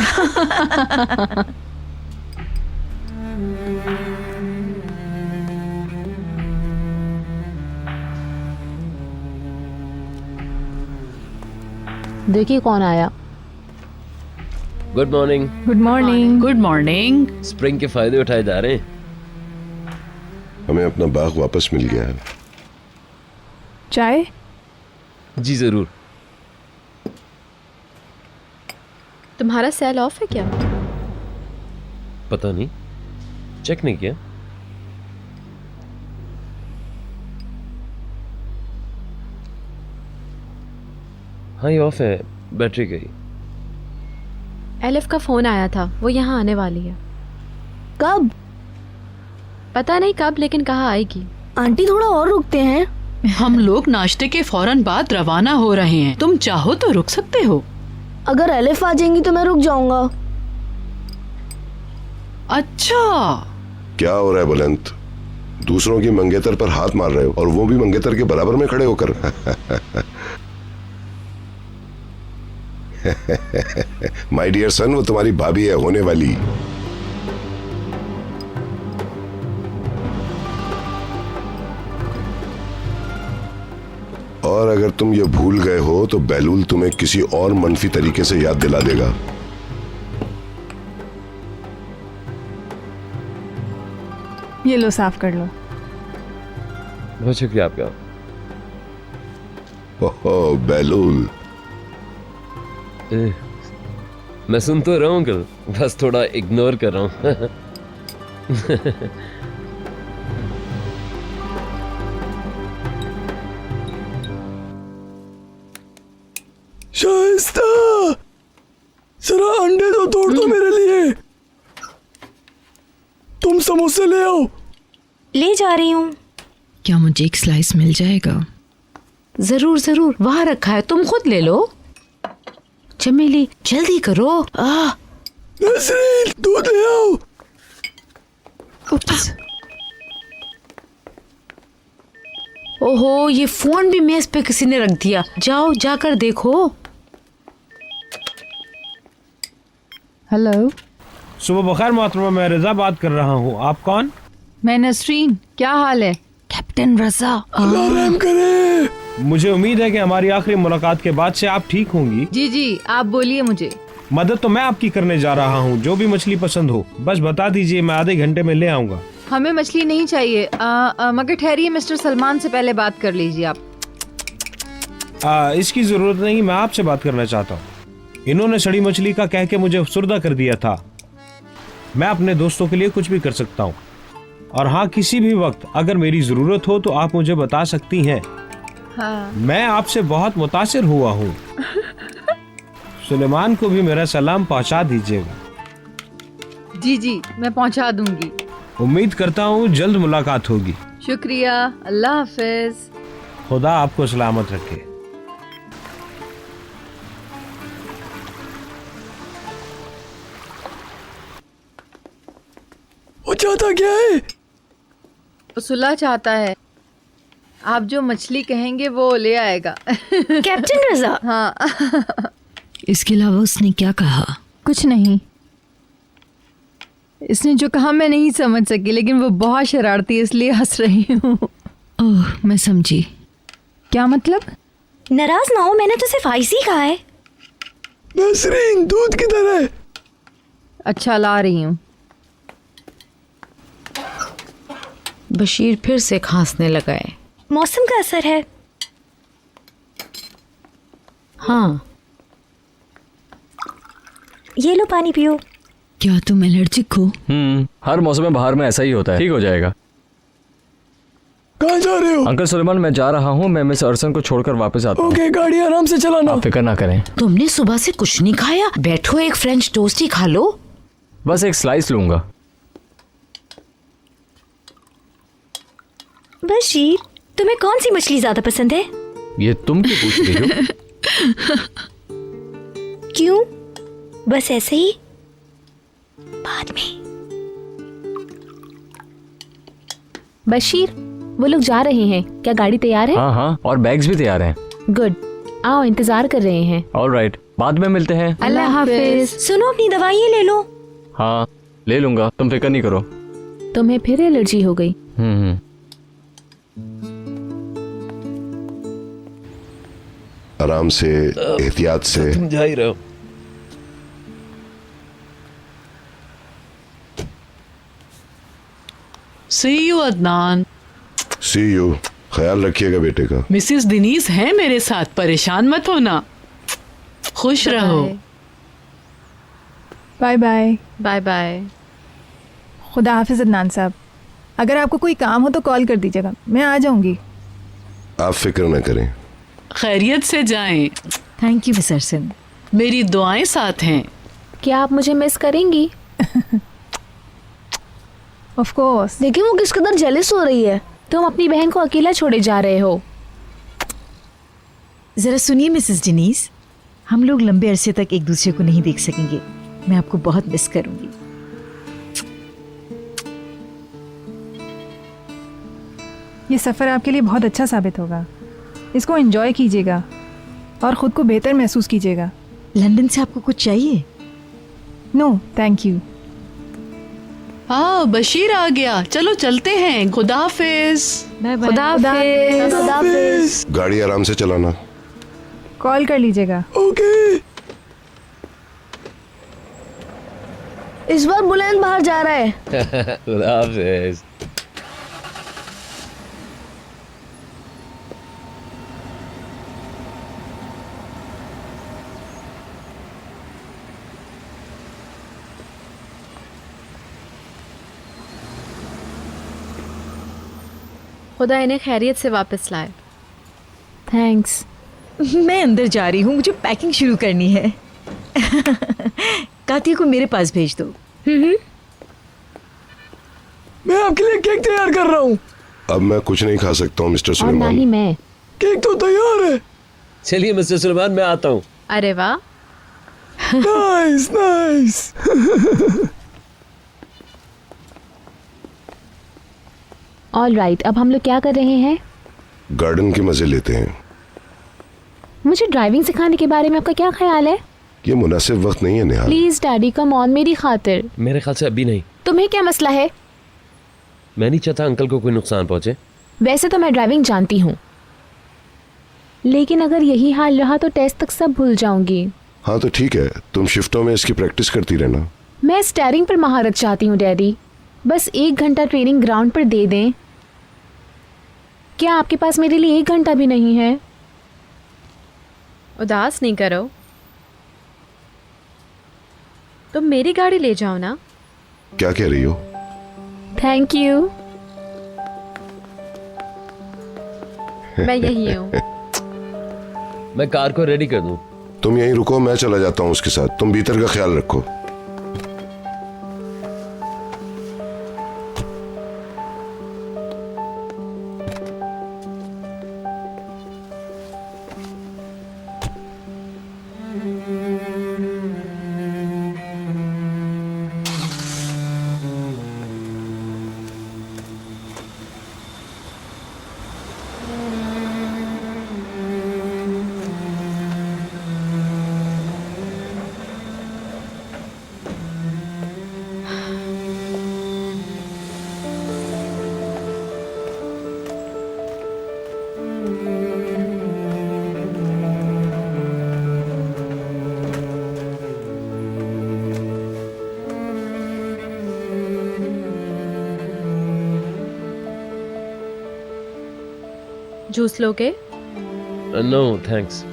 देखिए कौन आया। Good morning. Good morning. Good morning. Spring के फायदे उठाए जा रहे हैं। हमें अपना बाग वापस मिल गया है। चाय? जी जरूर। तुम्हारा सेल ऑफ है क्या? पता नहीं, चेक नहीं किया। हाँ ये ऑफ है, बैटरी गई। एलिफ का फोन आया था, वो यहाँ आने वाली है। कब? पता नहीं कब, लेकिन कहाँ आएगी। आंटी थोड़ा और रुकते हैं। हम लोग नाश्ते के फौरन बाद रवाना हो रहे हैं। तुम चाहो तो रुक सकते हो। अगर एलिफ आ जाएंगी तो मैं रुक जाऊंगा। अच्छा, क्या हो रहा है बुलंद? दूसरों की मंगेतर पर हाथ मार रहे हो, और वो भी मंगेतर के बराबर में खड़े होकर। माय डियर सन, वो तुम्हारी भाभी है, होने वाली। और अगर तुम ये भूल गए हो तो बेलूल तुम्हें किसी और मनफी तरीके से याद दिला देगा। ये लो, साफ कर लो। बहुत शुक्रिया आपका। ओहो बेलूल। मैं सुन तो रहा हूँ अंकल, बस थोड़ा इग्नोर कर रहा हूँ। शाइस्ता, जरा अंडे तो तोड़ दो मेरे लिए। तुम समोसे ले आओ। ले जा रही हूँ। क्या मुझे एक स्लाइस मिल जाएगा? जरूर जरूर, वहाँ रखा है, तुम खुद ले लो। चमेली जल्दी करो। नसरीन, दूध ले आओ। उप्स। ओहो, ये फोन भी मेज पे किसी ने रख दिया। जाओ जाकर देखो। हेलो। सुबह बखैर मोहतरमा, मैं रजा बात कर रहा हूँ। आप कौन? मैं नसरीन। क्या हाल है? कैप्टन रजा। आराम करे। मुझे उम्मीद है कि हमारी आखिरी मुलाकात के बाद से आप ठीक होंगी। जी जी, आप बोलिए। मुझे मदद तो मैं आपकी करने जा रहा हूँ। जो भी मछली पसंद हो बस बता दीजिए, मैं आधे घंटे में ले आऊँगा। हमें मछली नहीं चाहिए। मगर ठहरिए, मिस्टर सलमान से पहले बात कर लीजिए आप। इसकी जरूरत नहीं, मैं आपसे बात करना चाहता हूँ। इन्होंने सड़ी मछली का कह के मुझे अफसुर्दा कर दिया था। मैं अपने दोस्तों के लिए कुछ भी कर सकता हूँ, और हाँ, किसी भी वक्त अगर मेरी जरूरत हो तो आप मुझे बता सकती हैं। हाँ। मैं आपसे बहुत मुतासिर हुआ हूँ। सुलेमान को भी मेरा सलाम पहुँचा दीजिएगा। जी जी, मैं पहुंचा दूंगी। उम्मीद करता हूँ जल्द मुलाकात होगी। शुक्रिया, अल्लाह हाफिज। खुदा आपको सलामत रखे। वो चाहता क्या है? वो सुलह चाहता है। आप जो मछली कहेंगे वो ले आएगा। कैप्टन रजा। हाँ। इसके अलावा उसने क्या कहा? कुछ नहीं। इसने जो कहा मैं नहीं समझ सकी, लेकिन वो बहुत शरारती है, इसलिए हंस रही हूँ। ओह, मैं समझी। क्या मतलब? नाराज ना हो, मैंने तो सिर्फ आइस ही कहा है। नसरीन, दूध किधर है? अच्छा, ला रही हूँ। बशीर फिर से खांसने लगा है। मौसम का असर है। हाँ, ये लो पानी पियो। क्या तुम एलर्जिक हो? हर मौसम में बाहर में ऐसा ही होता है। ठीक हो जाएगा। कहाँ जा रहे हो? अंकल सुलेमान, मैं जा रहा हूँ। मैं मिस अरसन को छोड़कर वापस आता हूँ। ओके, गाड़ी आराम से चलाना। आप फिक्र ना करें। तुमने सुबह से कुछ नहीं खाया? बैठो, एक फ्रेंच टोस्ट ही खा लो। बस एक स्लाइस लूंगा। बशीर, तुम्हें कौन सी मछली ज्यादा पसंद है? ये तुम क्यों पूछ रही हो? क्यों? बस ऐसे ही, बाद में। बशीर, वो लोग जा रहे हैं। क्या गाड़ी तैयार है? हाँ, और बैग्स भी तैयार हैं। गुड, आओ, इंतजार कर रहे हैं। ऑलराइट, बाद में मिलते हैं। अल्लाह हाफिज। सुनो, अपनी दवाइयाँ ले लो। हाँ, ले लूंगा, तुम फिक्र नहीं करो। तुम्हें फिर एलर्जी हो गई? आराम से, एहतियात से। तुम जा ही रहे हो। See you, Adnan. See you. ख्याल रखिएगा बेटे का। मिसेस दिनीज है मेरे साथ, परेशान मत होना। खुश रहो। Bye bye. Bye bye. खुदा हाफिज अदनान साहब। अगर आपको कोई काम हो तो कॉल कर दीजिएगा, मैं आ जाऊंगी। आप फिक्र न करें। खैरियत से जाएं। Thank you miss Arsan. मेरी दुआएं साथ हैं। क्या आप मुझे मिस करेंगी? Of course. देखिए वो किस कदर जेलस हो रही है। तुम अपनी बहन को अकेला छोड़े जा रहे हो। जरा सुनिए मिसेस डिनीज, हम लोग लंबे अरसे तक एक दूसरे को नहीं देख सकेंगे। मैं आपको बहुत मिस करूंगी। ये सफ़र आपके लिए बहुत अच्छा साबित होगा। इसको एंजॉय कीजिएगा और ख़ुद को बेहतर महसूस कीजिएगा। लंदन से आपको कुछ चाहिए? No thank you. हाँ, बशीर आ गया। चलो चलते हैं। खुदा हाफिज। खुदा हाफिज। गाड़ी आराम से चलाना। कॉल कर लीजिएगा। ओके। इस बार बुलंद बाहर जा रहा है। खुदा हाफिज। खुदा इन्हें खैरियत से वापस लाए। थैंक्स। मैं अंदर जा रही हूँ, मुझे पैकिंग शुरू करनी है। कातिया को मेरे पास भेज दो। मैं आपके लिए केक तैयार कर रहा हूँ। अब मैं कुछ नहीं खा सकता हूँ मिस्टर और ना सुलेमान। ही मैं। केक तो तैयार है। चलिए मिस्टर सुलेमान, मैं आता हूँ। अरे वाह। Nice nice. ऑल राइट, अब हम लोग क्या कर रहे हैं? गार्डन के मजे लेते हैं। मुझे ड्राइविंग सिखाने के बारे में आपका क्या ख्याल है? ये मुनासिब वक्त नहीं है Neha. Please daddy, come on, मेरी खातिर। मेरे ख्याल से अभी नहीं। तुम्हें क्या मसला है? मैं नहीं चाहता अंकल को कोई नुकसान पहुंचे। वैसे तो मैं ड्राइविंग जानती हूँ, लेकिन अगर यही हाल रहा तो टेस्ट तक सब भूल जाऊंगी। हाँ तो ठीक है, तुम शिफ्टों में इसकी प्रैक्टिस करती रहना। मैं स्टीयरिंग पर महारत चाहती हूँ डैडी। बस 1 घंटा ट्रेनिंग ग्राउंड पर दे दें। क्या आपके पास मेरे लिए 1 घंटा भी नहीं है? उदास नहीं करो, तुम मेरी गाड़ी ले जाओ ना। क्या कह रही हो? Thank you. मैं यही हूँ। मैं कार को रेडी कर दूं। तुम यहीं रुको, मैं चला जाता हूँ उसके साथ। तुम भीतर का ख्याल रखो। जूस लोगे? No thanks.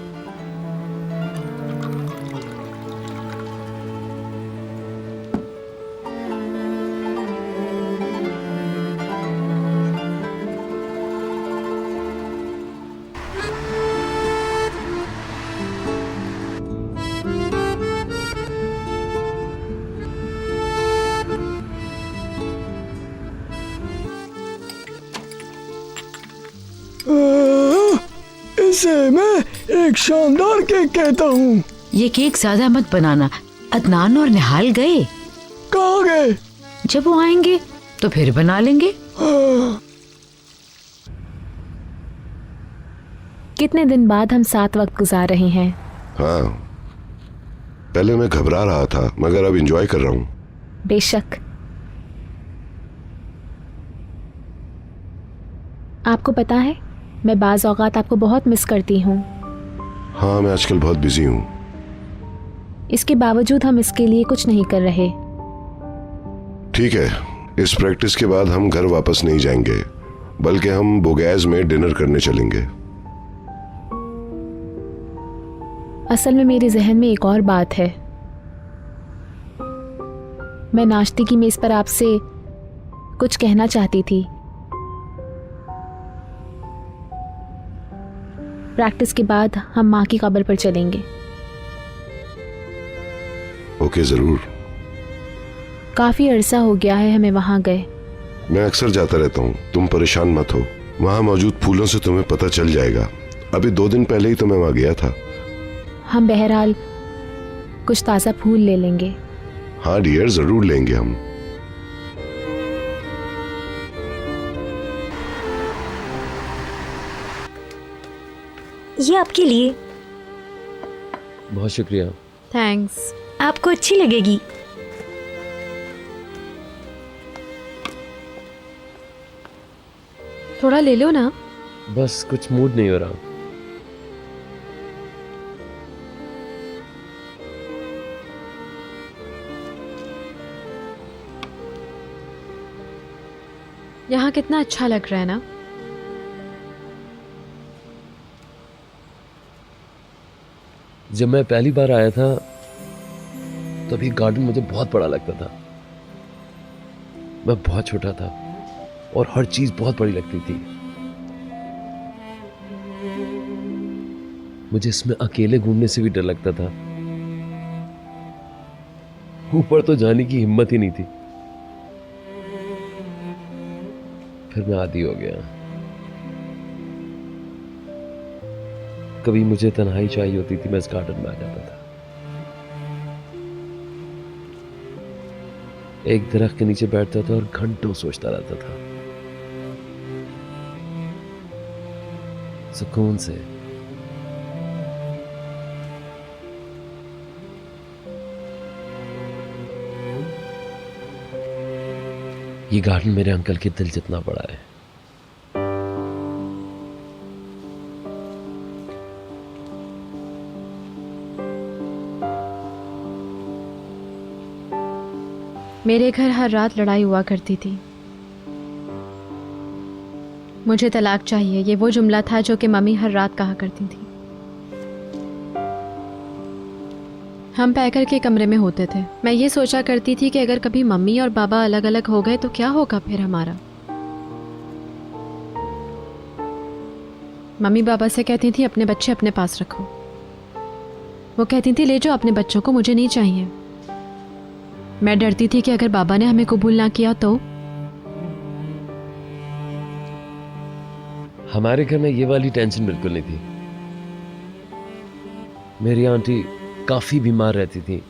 इसे मैं एक शानदार केक कहता हूँ। ये केक ज्यादा मत बनाना। अदनान और निहाल गए। कहाँ गए? जब वो आएंगे तो फिर बना लेंगे। कितने दिन बाद हम साथ वक्त गुजार रहे हैं। हाँ, पहले मैं घबरा रहा था मगर अब एंजॉय कर रहा हूँ। बेशक। आपको पता है, मैं बाज़ औक़ात आपको बहुत मिस करती हूँ। हाँ, मैं आजकल बहुत बिजी हूँ। इसके बावजूद हम इसके लिए कुछ नहीं कर रहे। ठीक है, इस प्रैक्टिस के बाद हम घर वापस नहीं जाएंगे, बल्कि हम बोगैज में डिनर करने चलेंगे। असल में मेरे जहन में एक और बात है। मैं नाश्ते की मेज़ पर आपसे कुछ कहना चाहती थी। प्रैक्टिस के बाद हम माँ की कब्र पर चलेंगे। ओके, जरूर। काफी अरसा हो गया है हमें वहां गए। मैं अक्सर जाता रहता हूँ, तुम परेशान मत हो। वहां मौजूद फूलों से तुम्हें पता चल जाएगा। अभी 2 दिन पहले ही तो मैं वहां गया था। हम बहरहाल कुछ ताज़ा फूल ले लेंगे। हाँ डियर, जरूर लेंगे हम। ये आपके लिए। बहुत शुक्रिया। थैंक्स। आपको अच्छी लगेगी। थोड़ा ले लो ना। बस कुछ मूड नहीं हो रहा। यहाँ कितना अच्छा लग रहा है ना। जब मैं पहली बार आया था तभी गार्डन मुझे बहुत बड़ा लगता था। मैं बहुत छोटा था और हर चीज बहुत बड़ी लगती थी। मुझे इसमें अकेले घूमने से भी डर लगता था। ऊपर तो जाने की हिम्मत ही नहीं थी। फिर मैं आदी हो गया। कभी मुझे तन्हाई चाहिए होती थी, मैं इस गार्डन में आ जाता था। एक दरख्त के नीचे बैठता था और घंटों सोचता रहता था, सुकून से। ये गार्डन मेरे अंकल के दिल जितना बड़ा है। मेरे घर हर रात लड़ाई हुआ करती थी। मुझे तलाक चाहिए, ये वो जुमला था जो कि मम्मी हर रात कहा करती थी। हम पैकर के कमरे में होते थे। मैं ये सोचा करती थी कि अगर कभी मम्मी और बाबा अलग अलग हो गए तो क्या होगा फिर हमारा। मम्मी बाबा से कहती थी अपने बच्चे अपने पास रखो। वो कहती थी ले जाओ अपने बच्चों को, मुझे नहीं चाहिए। मैं डरती थी कि अगर बाबा ने हमें कबूल ना किया तो। हमारे घर में ये वाली टेंशन बिल्कुल नहीं थी। मेरी आंटी काफी बीमार रहती थी,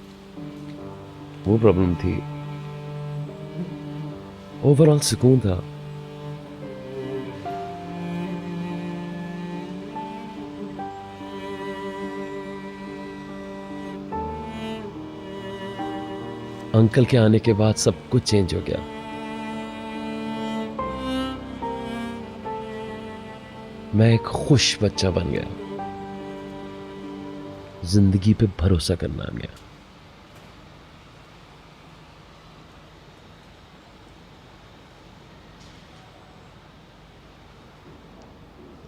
वो प्रॉब्लम थी। ओवरऑल सुकून था। अंकल के आने के बाद सब कुछ चेंज हो गया। मैं एक खुश बच्चा बन गया। जिंदगी पे भरोसा करना आ गया।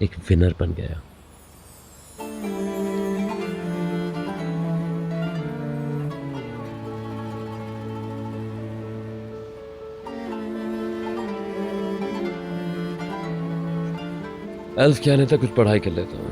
एक विनर बन गया। एल्फ के आने तक कुछ पढ़ाई कर लेता हूं।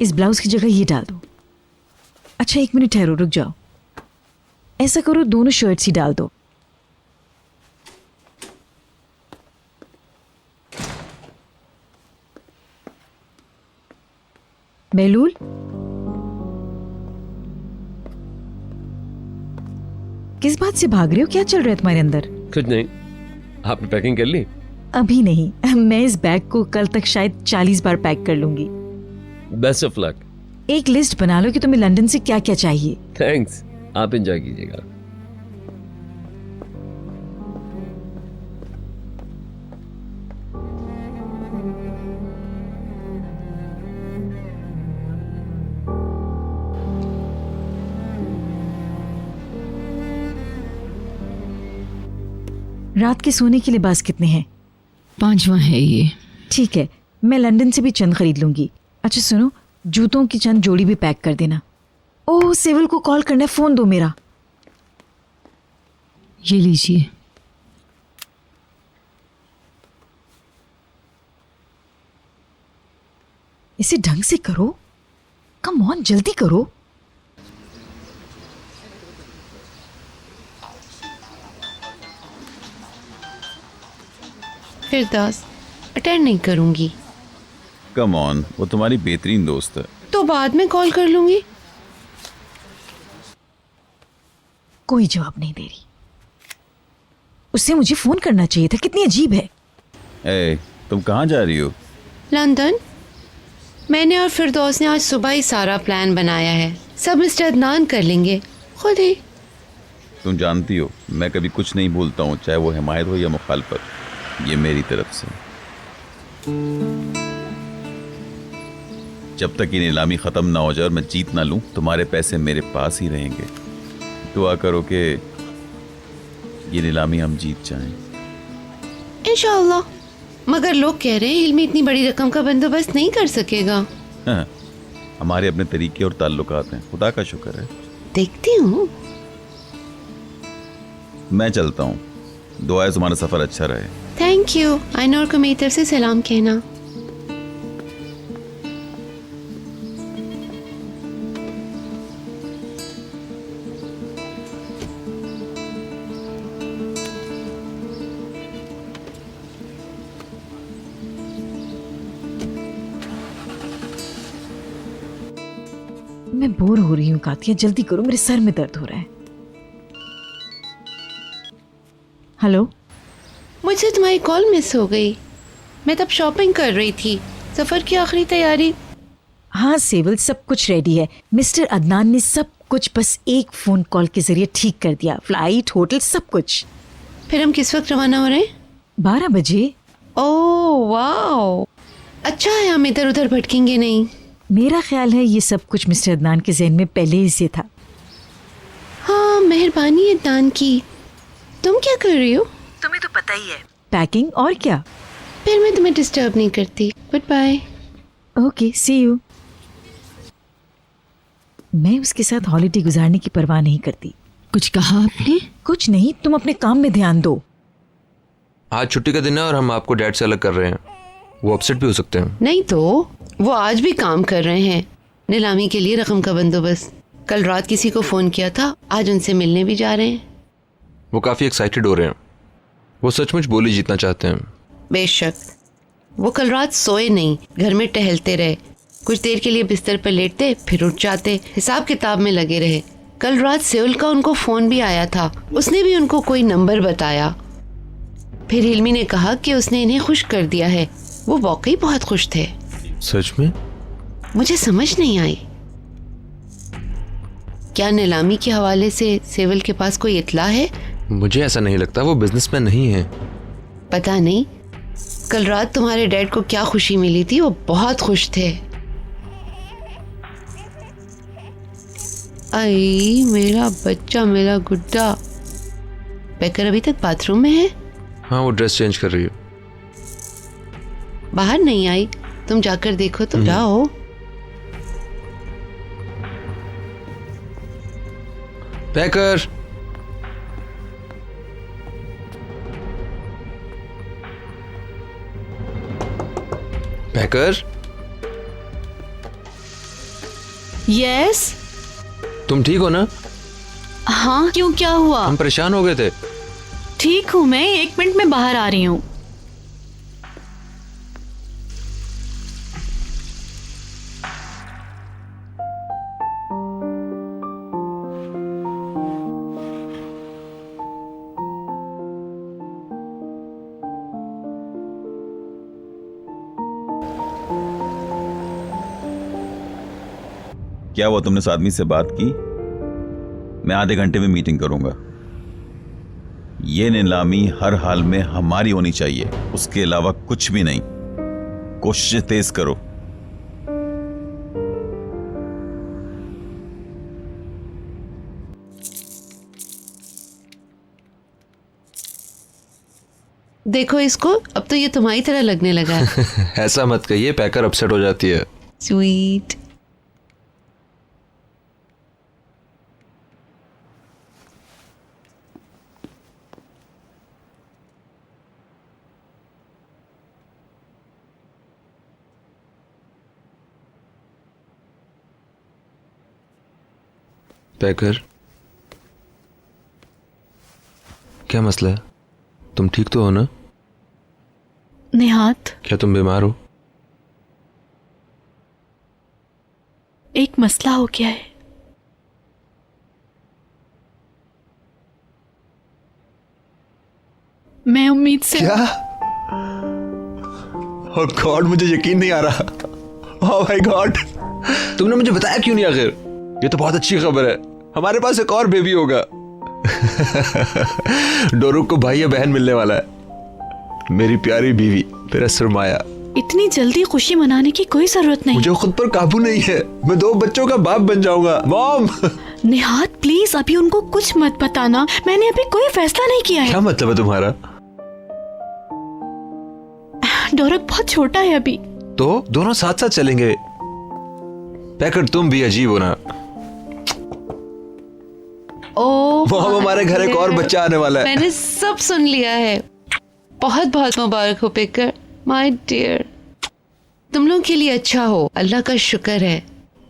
इस ब्लाउज की जगह ये डाल दो। अच्छा 1 मिनट ठहरो, रुक जाओ। ऐसा करो दोनों शर्ट्स ही डाल दो। बेलूल, किस बात से भाग रहे हो? क्या चल रहा है तुम्हारे अंदर? कुछ नहीं। आपने पैकिंग कर ली? अभी नहीं, मैं इस बैग को कल तक शायद 40 बार पैक कर लूंगी। Best of luck. एक लिस्ट बना लो कि तुम्हें लंदन से क्या क्या चाहिए। थैंक्स, आप एंजॉय कीजिएगा। रात के सोने के लिबास कितने हैं? 5वां है ये। ठीक है, मैं लंदन से भी चंद खरीद लूंगी। अच्छा सुनो, जूतों की चंद जोड़ी भी पैक कर देना। ओह, सेवल को कॉल करना है, फोन दो मेरा। ये लीजिए। इसे ढंग से करो, कम ऑन, जल्दी करो। फिरदौस, अटेंड नहीं करूंगी। कम ऑन, वो तुम्हारी बेहतरीन दोस्त है। तो बाद में कॉल कर लूंगी। कोई जवाब नहीं दे रही। उससे मुझे फोन करना चाहिए था, कितनी अजीब है। ए, तुम कहाँ जा रही हो? लंदन। मैंने और फिरदौस ने आज सुबह ही सारा प्लान बनाया है। सब मिस्टर अदनान कर लेंगे खुद ही। तुम जानती हो मैं कभी कुछ नहीं भूलता हूँ, चाहे वो हिमायत हो या मुखालफत। ये मेरी तरफ से। जब तक ये नीलामी खत्म ना हो जाए और मैं जीत ना लूं, तुम्हारे पैसे मेरे पास ही रहेंगे। दुआ करो कि ये नीलामी हम जीत जाएं। इंशाअल्लाह। मगर लोग कह रहे हैं इल्मी इतनी बड़ी रकम का बंदोबस्त नहीं कर सकेगा। हाँ, हमारे अपने तरीके और ताल्लुकात हैं, खुदा का शुक्र है। देखती हूँ। मैं चलता हूँ, दुआ है तुम्हारा सफर अच्छा रहे। Thank you. आइनोर को मेरी तरफ से सलाम कहना। मैं बोर हो रही हूँ कातिया, जल्दी करो, मेरे सर में दर्द हो रहा है। हेलो, मुझसे तुम्हारी कॉल मिस हो गई। मैं तब शॉपिंग कर रही थी। सफर की आखिरी तैयारी। हाँ सेवल, सब कुछ रेडी है। मिस्टर अदनान ने सब कुछ बस एक फोन कॉल के जरिए ठीक कर दिया। फ्लाइट, होटल, सब कुछ। फिर हम किस वक्त रवाना हो रहे हैं? 12 बजे। ओह वाओ, अच्छा है, हम इधर उधर भटकेंगे नहीं। मेरा ख्याल है ये सब कुछ मिस्टर अदनान के ज़हन में पहले ही से था। हाँ, मेहरबानी अदनान की। तुम क्या कर रही हो? तुम्हें तो पता ही है। पैकिंग, और क्या। फिर मैं तुम्हें डिस्टर्ब नहीं करती। Good bye. Okay, see you. मैं उसके साथ हॉलिडे गुजारने की परवाह नहीं करती। कुछ कहा आपने? कुछ नहीं, तुम अपने काम में ध्यान दो। आज छुट्टी का दिन है और हम आपको डैड से अलग कर रहे हैं। वो अपसेट भी हो सकते हैं। नहीं तो वो आज भी काम कर रहे हैं नीलामी के लिए रकम का बंदोबस्त। कल रात किसी को फोन किया था, आज उनसे मिलने भी जा रहे हैं। वो काफी एक्साइटेड हो रहे हैं। वो सचमुच बोली जीतना चाहते हैं। बेशक। वो कल रात सोए नहीं, घर में टहलते रहे। कुछ देर के लिए बिस्तर पर लेटते, फिर उठ जाते, हिसाब किताब में लगे रहे। कल रात सेउल का उनको फोन भी आया था, उसने भी उनको कोई नंबर बताया। फिर हिल्मी ने कहा कि उसने इन्हें खुश कर दिया है। वो वाकई बहुत खुश थे। सच में? मुझे समझ नहीं आई। क्या नीलामी के हवाले से सेवल के पास कोई इत्ला है? मुझे ऐसा नहीं लगता, वो बिजनेसमैन नहीं है। पता नहीं, कल रात तुम्हारे डैड को क्या खुशी मिली थी, वो बहुत खुश थे। आई मेरा बच्चा, मेरा गुड्डा। बेकर अभी तक बाथरूम में है? हाँ, वो ड्रेस चेंज कर रही है। बाहर नहीं आई? तुम जाकर देखो तो। जाओ। Baker, baker, yes. तुम ठीक हो ना? हाँ, क्यों, क्या हुआ? हम परेशान हो गए थे। ठीक हूँ मैं, 1 मिनट में बाहर आ रही हूँ। क्या हुआ, तुमने उस आदमी से बात की? मैं आधे घंटे में मीटिंग करूंगा। ये नीलामी हर हाल में हमारी होनी चाहिए, उसके अलावा कुछ भी नहीं। कोशिश तेज करो। देखो इसको, अब तो ये तुम्हारी तरह लगने लगा है। ऐसा मत कहिए, पैकर अपसेट हो जाती है। स्वीट। पैकर, क्या मसला है? तुम ठीक तो हो ना? निहात, क्या तुम बीमार हो? एक मसला हो गया है। मैं उम्मीद से क्या? ओह गॉड, मुझे यकीन नहीं आ रहा। ओह माय गॉड, तुमने मुझे बताया क्यों नहीं आखिर? ये तो बहुत अच्छी खबर है, हमारे पास एक और बेबी होगा। डोरुक को भाई या बहन मिलने वाला है। मेरी प्यारी बीवी, मेरा सरमाया। इतनी जल्दी खुशी मनाने की कोई जरूरत नहीं। मुझे खुद पर काबू नहीं है। मैं 2 बच्चों का बाप बन जाऊंगा। मॉम। निहात प्लीज अभी उनको कुछ मत बताना, मैंने अभी कोई फैसला नहीं किया है। क्या मतलब है तुम्हारा? डोरक बहुत छोटा है अभी। तो दोनों साथ साथ चलेंगे। पैकर, तुम भी अजीब हो ना। मॉम, हमारे घर एक और बच्चा आने वाला है। मैंने सब सुन लिया है। बहुत बहुत मुबारक हो पैकर, माय डियर। तुम लोगों के लिए अच्छा हो, अल्लाह का शुक्र है।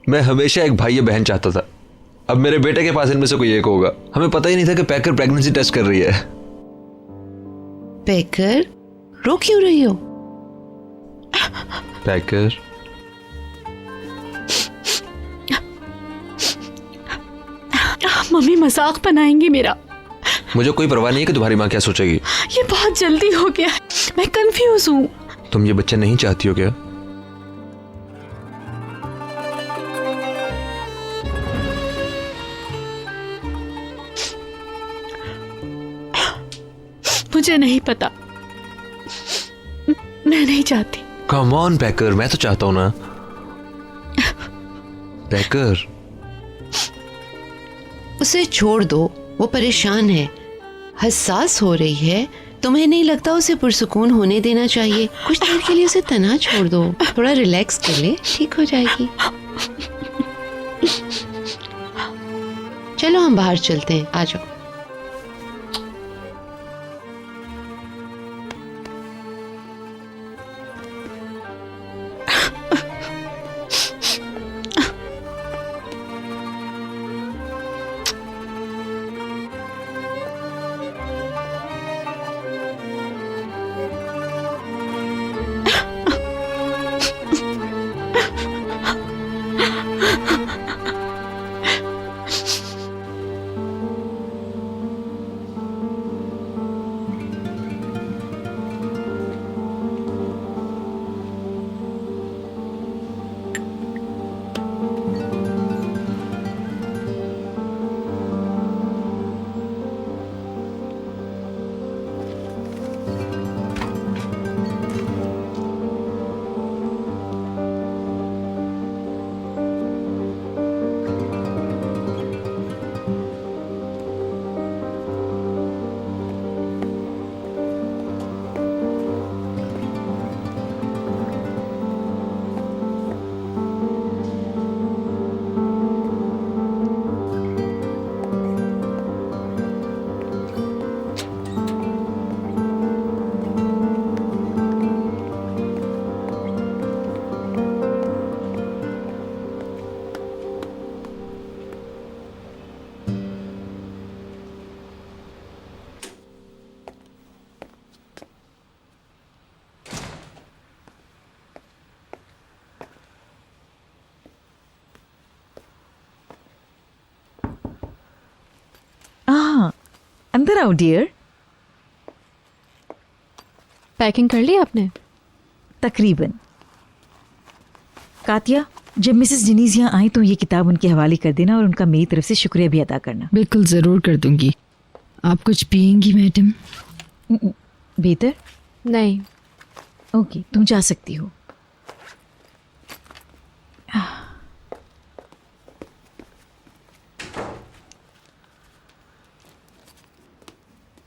मैं हमेशा एक भाई या बहन चाहता था। अब मेरे बेटे के पास इनमें से कोई एक होगा। हमें पता ही नहीं था कि पैकर प्रेगनेंसी टेस्ट कर रही है। पैकर, रो क्यों रही हो? पैकर, मम्मी मजाक बनाएंगी मेरा। मुझे कोई परवाह नहीं है कि तुम्हारी माँ क्या सोचेगी। ये बहुत जल्दी हो गया, मैं कंफ्यूज हूँ। तुम ये बच्चा नहीं चाहती हो क्या? मुझे नहीं पता, मैं नहीं चाहती। कम ऑन पैकर, मैं तो चाहता हूं ना। पैकर, उसे छोड़ दो, वो परेशान है, हसास हो रही है। तुम्हें नहीं लगता उसे पुरसुकून होने देना चाहिए? कुछ देर के लिए उसे तना छोड़ दो, थोड़ा रिलैक्स कर ले, ठीक हो जाएगी। चलो हम बाहर चलते हैं, आ जाओ। अंदर आओ डियर। पैकिंग कर ली आपने? तकरीबन। कातिया, जब मिसेस डिनीज यहाँ आई तो ये किताब उनके हवाले कर देना और उनका मेरी तरफ से शुक्रिया भी अदा करना। बिल्कुल ज़रूर कर दूंगी। आप कुछ पियेंगी मैडम? बेहतर नहीं। ओके, तुम जा सकती हो।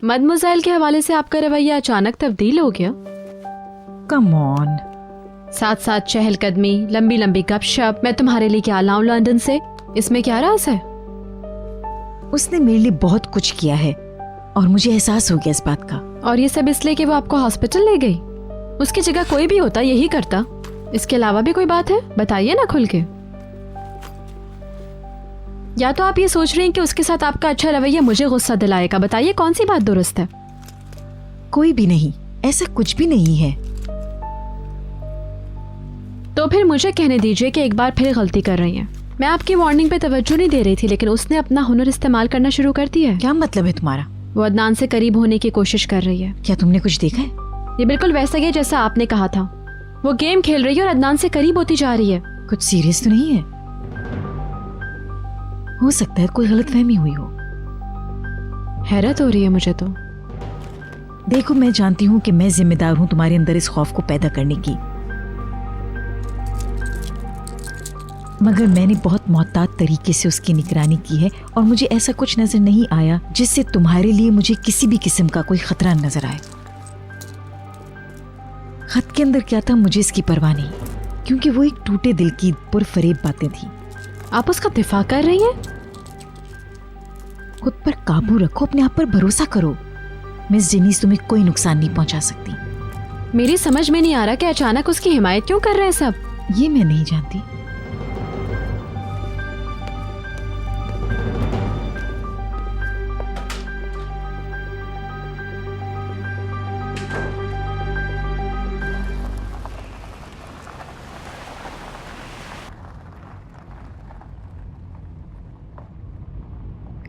मदमुज़ैल के हवाले से आपका रवैया अचानक तब्दील हो गया? Come on. साथ साथ चहलकदमी, लंबी लंबी गपशप, मैं तुम्हारे लिए क्या लाऊं लंदन से, इसमें क्या राज है? उसने मेरे लिए बहुत कुछ किया है और मुझे एहसास हो गया इस बात का। और ये सब इसलिए कि वो आपको हॉस्पिटल ले गई? उसकी जगह कोई भी होता यही करता। इसके अलावा भी कोई बात है? बताइए ना खुल के। या तो आप ये सोच रही हैं कि उसके साथ आपका अच्छा रवैया मुझे गुस्सा दिलाएगा? बताइए कौन सी बात दुरुस्त है? कोई भी नहीं, ऐसा कुछ भी नहीं है। तो फिर मुझे कहने दीजिए कि एक बार फिर गलती कर रही हैं। मैं आपकी वार्निंग पे तवज्जो नहीं दे रही थी, लेकिन उसने अपना हुनर इस्तेमाल करना शुरू कर दिया है। क्या मतलब है तुम्हारा? वो अदनान से करीब होने की कोशिश कर रही है। क्या तुमने कुछ देखा है? ये बिल्कुल वैसा ही है जैसा आपने कहा था। वो गेम खेल रही है और अदनान से करीब होती जा रही है। कुछ सीरियस तो नहीं है? हो सकता है कोई गलतफहमी हुई हो। हैरत हो रही है मुझे तो। देखो, मैं जानती हूँ कि मैं जिम्मेदार हूँ तुम्हारे अंदर इस खौफ को पैदा करने की, मगर मैंने बहुत मोहतात तरीके से उसकी निगरानी की है और मुझे ऐसा कुछ नजर नहीं आया जिससे तुम्हारे लिए मुझे किसी भी किस्म का कोई खतरा नजर आए। खत के अंदर क्या था मुझे इसकी परवाह नहीं, क्योंकि वो एक टूटे दिल की पुरफरेब बातें थी। आप उसका दिफा कर रही हैं? खुद पर काबू रखो, अपने आप पर भरोसा करो। मिस जेनिस तुम्हें कोई नुकसान नहीं पहुंचा सकती। मेरी समझ में नहीं आ रहा कि अचानक उसकी हिमायत क्यों कर रहे हैं सब। ये मैं नहीं जानती।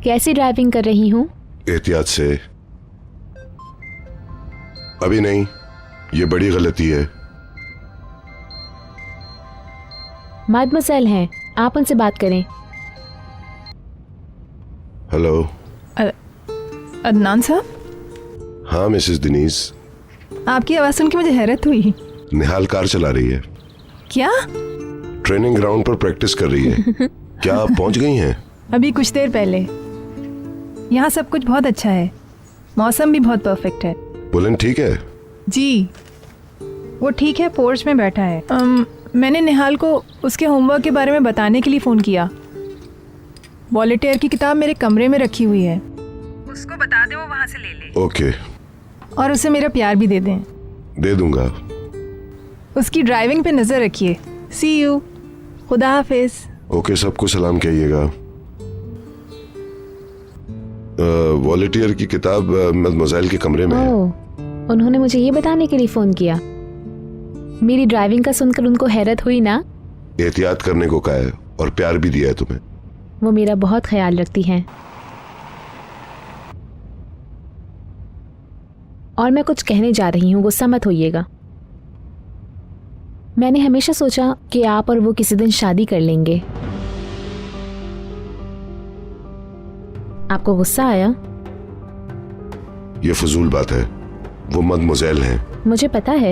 कैसी ड्राइविंग कर रही हूँ? एहतियात से। अभी नहीं, ये बड़ी गलती है। मदमुज़ैल हैं, आप उनसे बात करें। हेलो। अदनान साहब? हाँ मिसेस दिनीज। आपकी आवाज़ सुन के मुझे हैरत हुई। निहाल कार चला रही है। क्या? ट्रेनिंग ग्राउंड पर प्रैक्टिस कर रही है। क्या आप पहुंच गई हैं? अभी कुछ देर पहले। यहाँ सब कुछ बहुत अच्छा है, मौसम भी बहुत परफेक्ट है। बुलेन ठीक है? जी, वो ठीक है, पोर्च में बैठा है। मैंने निहाल को उसके होमवर्क के बारे में बताने के लिए फ़ोन किया। वॉलेटियर की किताब मेरे कमरे में रखी हुई है, उसको बता दें वो वहाँ से ले ले। ओके। और उसे मेरा प्यार भी दे दें। दे दूंगा। उसकी ड्राइविंग पे नज़र रखिए। सी यू। खुदा हाफिज। ओके, सबको सलाम कहिएगा। वॉलेटियर की किताब मदमुज़ैल के कमरे में है। उन्होंने मुझे ये बताने के लिए फ़ोन किया। मेरी ड्राइविंग का सुनकर उनको हैरत हुई ना? एहतियात करने को कहा है और प्यार भी दिया है तुम्हें। वो मेरा बहुत ख्याल रखती हैं। और मैं कुछ कहने जा रही हूँ, गुस्सा मत होइएगा। मैंने हमेशा सोचा कि आप और वो किसी दिन शादी कर लेंगे। आपको गुस्सा आया? ये फजूल बात है, वो मदमुज़ैल हैं। मुझे पता है,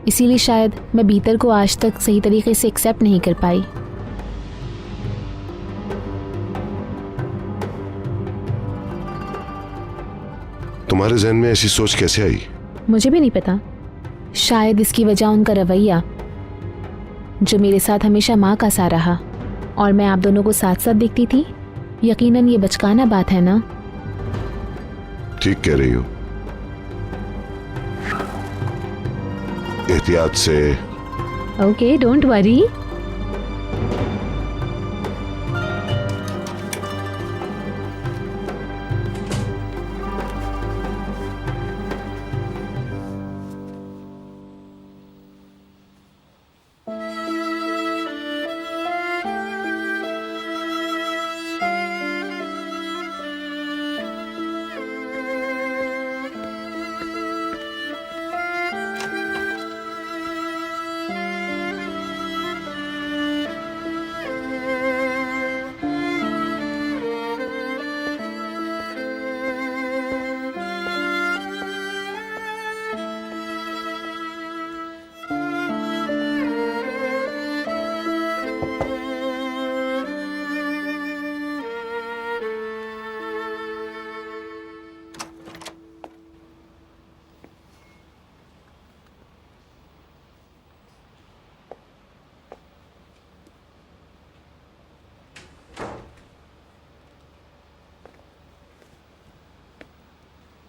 इसीलिए शायद मैं भीतर को आज तक सही तरीके से एक्सेप्ट नहीं कर पाई। तुम्हारे जहन में ऐसी सोच कैसे आई? मुझे भी नहीं पता। शायद इसकी वजह उनका रवैया, जो मेरे साथ हमेशा माँ का सा रहा, और मैं आप दोनों को साथ साथ देखती थी। यकीनन ये बचकाना बात है ना? ठीक कह रही हो। एहतियात से। Okay, don't worry.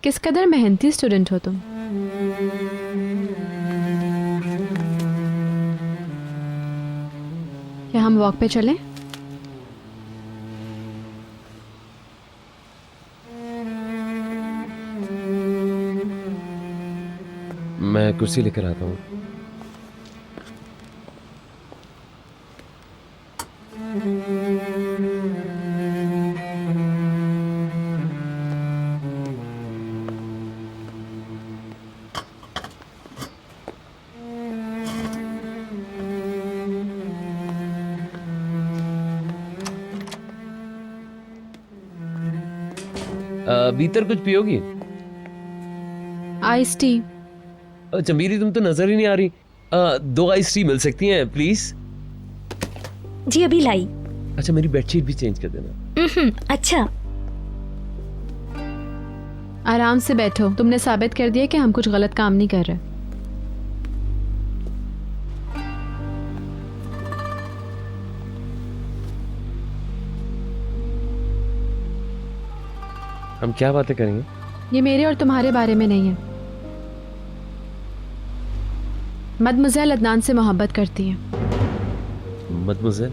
किस कदर मेहनती स्टूडेंट हो तुम। क्या हम वॉक पे चलें? मैं कुर्सी लेकर आता हूँ। भीतर कुछ पियोगी? Ice tea. जमीरी तुम तो नजर ही नहीं आ रही। 2 आइस टी मिल सकती हैं प्लीज? जी अभी लाई। अच्छा मेरी बेडशीट भी चेंज कर देना। अच्छा। आराम से बैठो, तुमने साबित कर दिया कि हम कुछ गलत काम नहीं कर रहे। हम क्या बातें करेंगे? ये मेरे और तुम्हारे बारे में नहीं है। मदमुज़ेल अदनान से मोहब्बत करती है। मदमुज़ेल?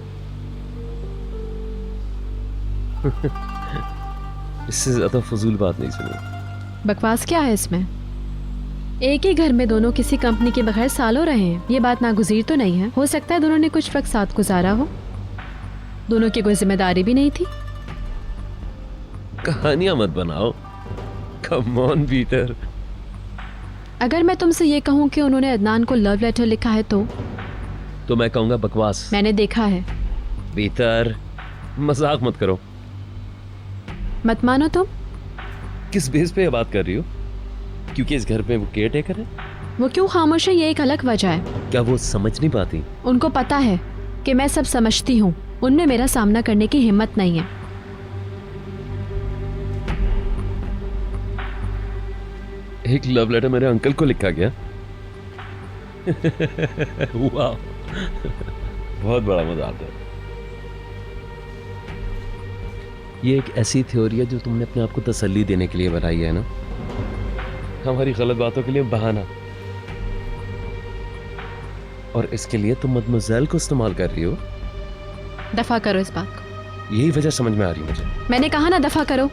इससे ज्यादा फजूल बात नहीं सुनी। बकवास क्या है इसमें? एक ही घर में दोनों किसी कंपनी के बगैर सालों रहे हैं। ये बात नागुज़ीर तो नहीं है। हो सकता है दोनों ने कुछ वक्त साथ गुजारा हो, दोनों की कोई जिम्मेदारी भी नहीं थी। कहानियां मत बनाओ। Come on Peter. अगर मैं तुमसे ये कहूं कि उन्होंने अदनान को लव लेटर लिखा है तो मैं कहूंगा बकवास। मैंने देखा है। पीटर मजाक मत करो। मत मानो तुम। किस बेस पे ये बात कर रही हो? क्योंकि इस घर पे वो केयर टेकर है? वो क्यों खामोश है ये एक अलग वजह है। क्या वो समझ नहीं पाती? उनको पता है कि मैं सब समझती हूँ। उनमें मेरा सामना करने की हिम्मत नहीं है। एक लव लेटर मेरे अंकल को लिखा गया। वाह, बहुत बड़ा मजाक है। ये एक ऐसी थ्योरी है जो तुमने अपने आप को तसल्ली देने के लिए बनाई है ना, हमारी गलत बातों के लिए बहाना। और इसके लिए तुम मदमुज़ेल को इस्तेमाल कर रही हो। दफा करो इस बात को। यही वजह समझ में आ रही मुझे। मैंने कहा ना दफा करो।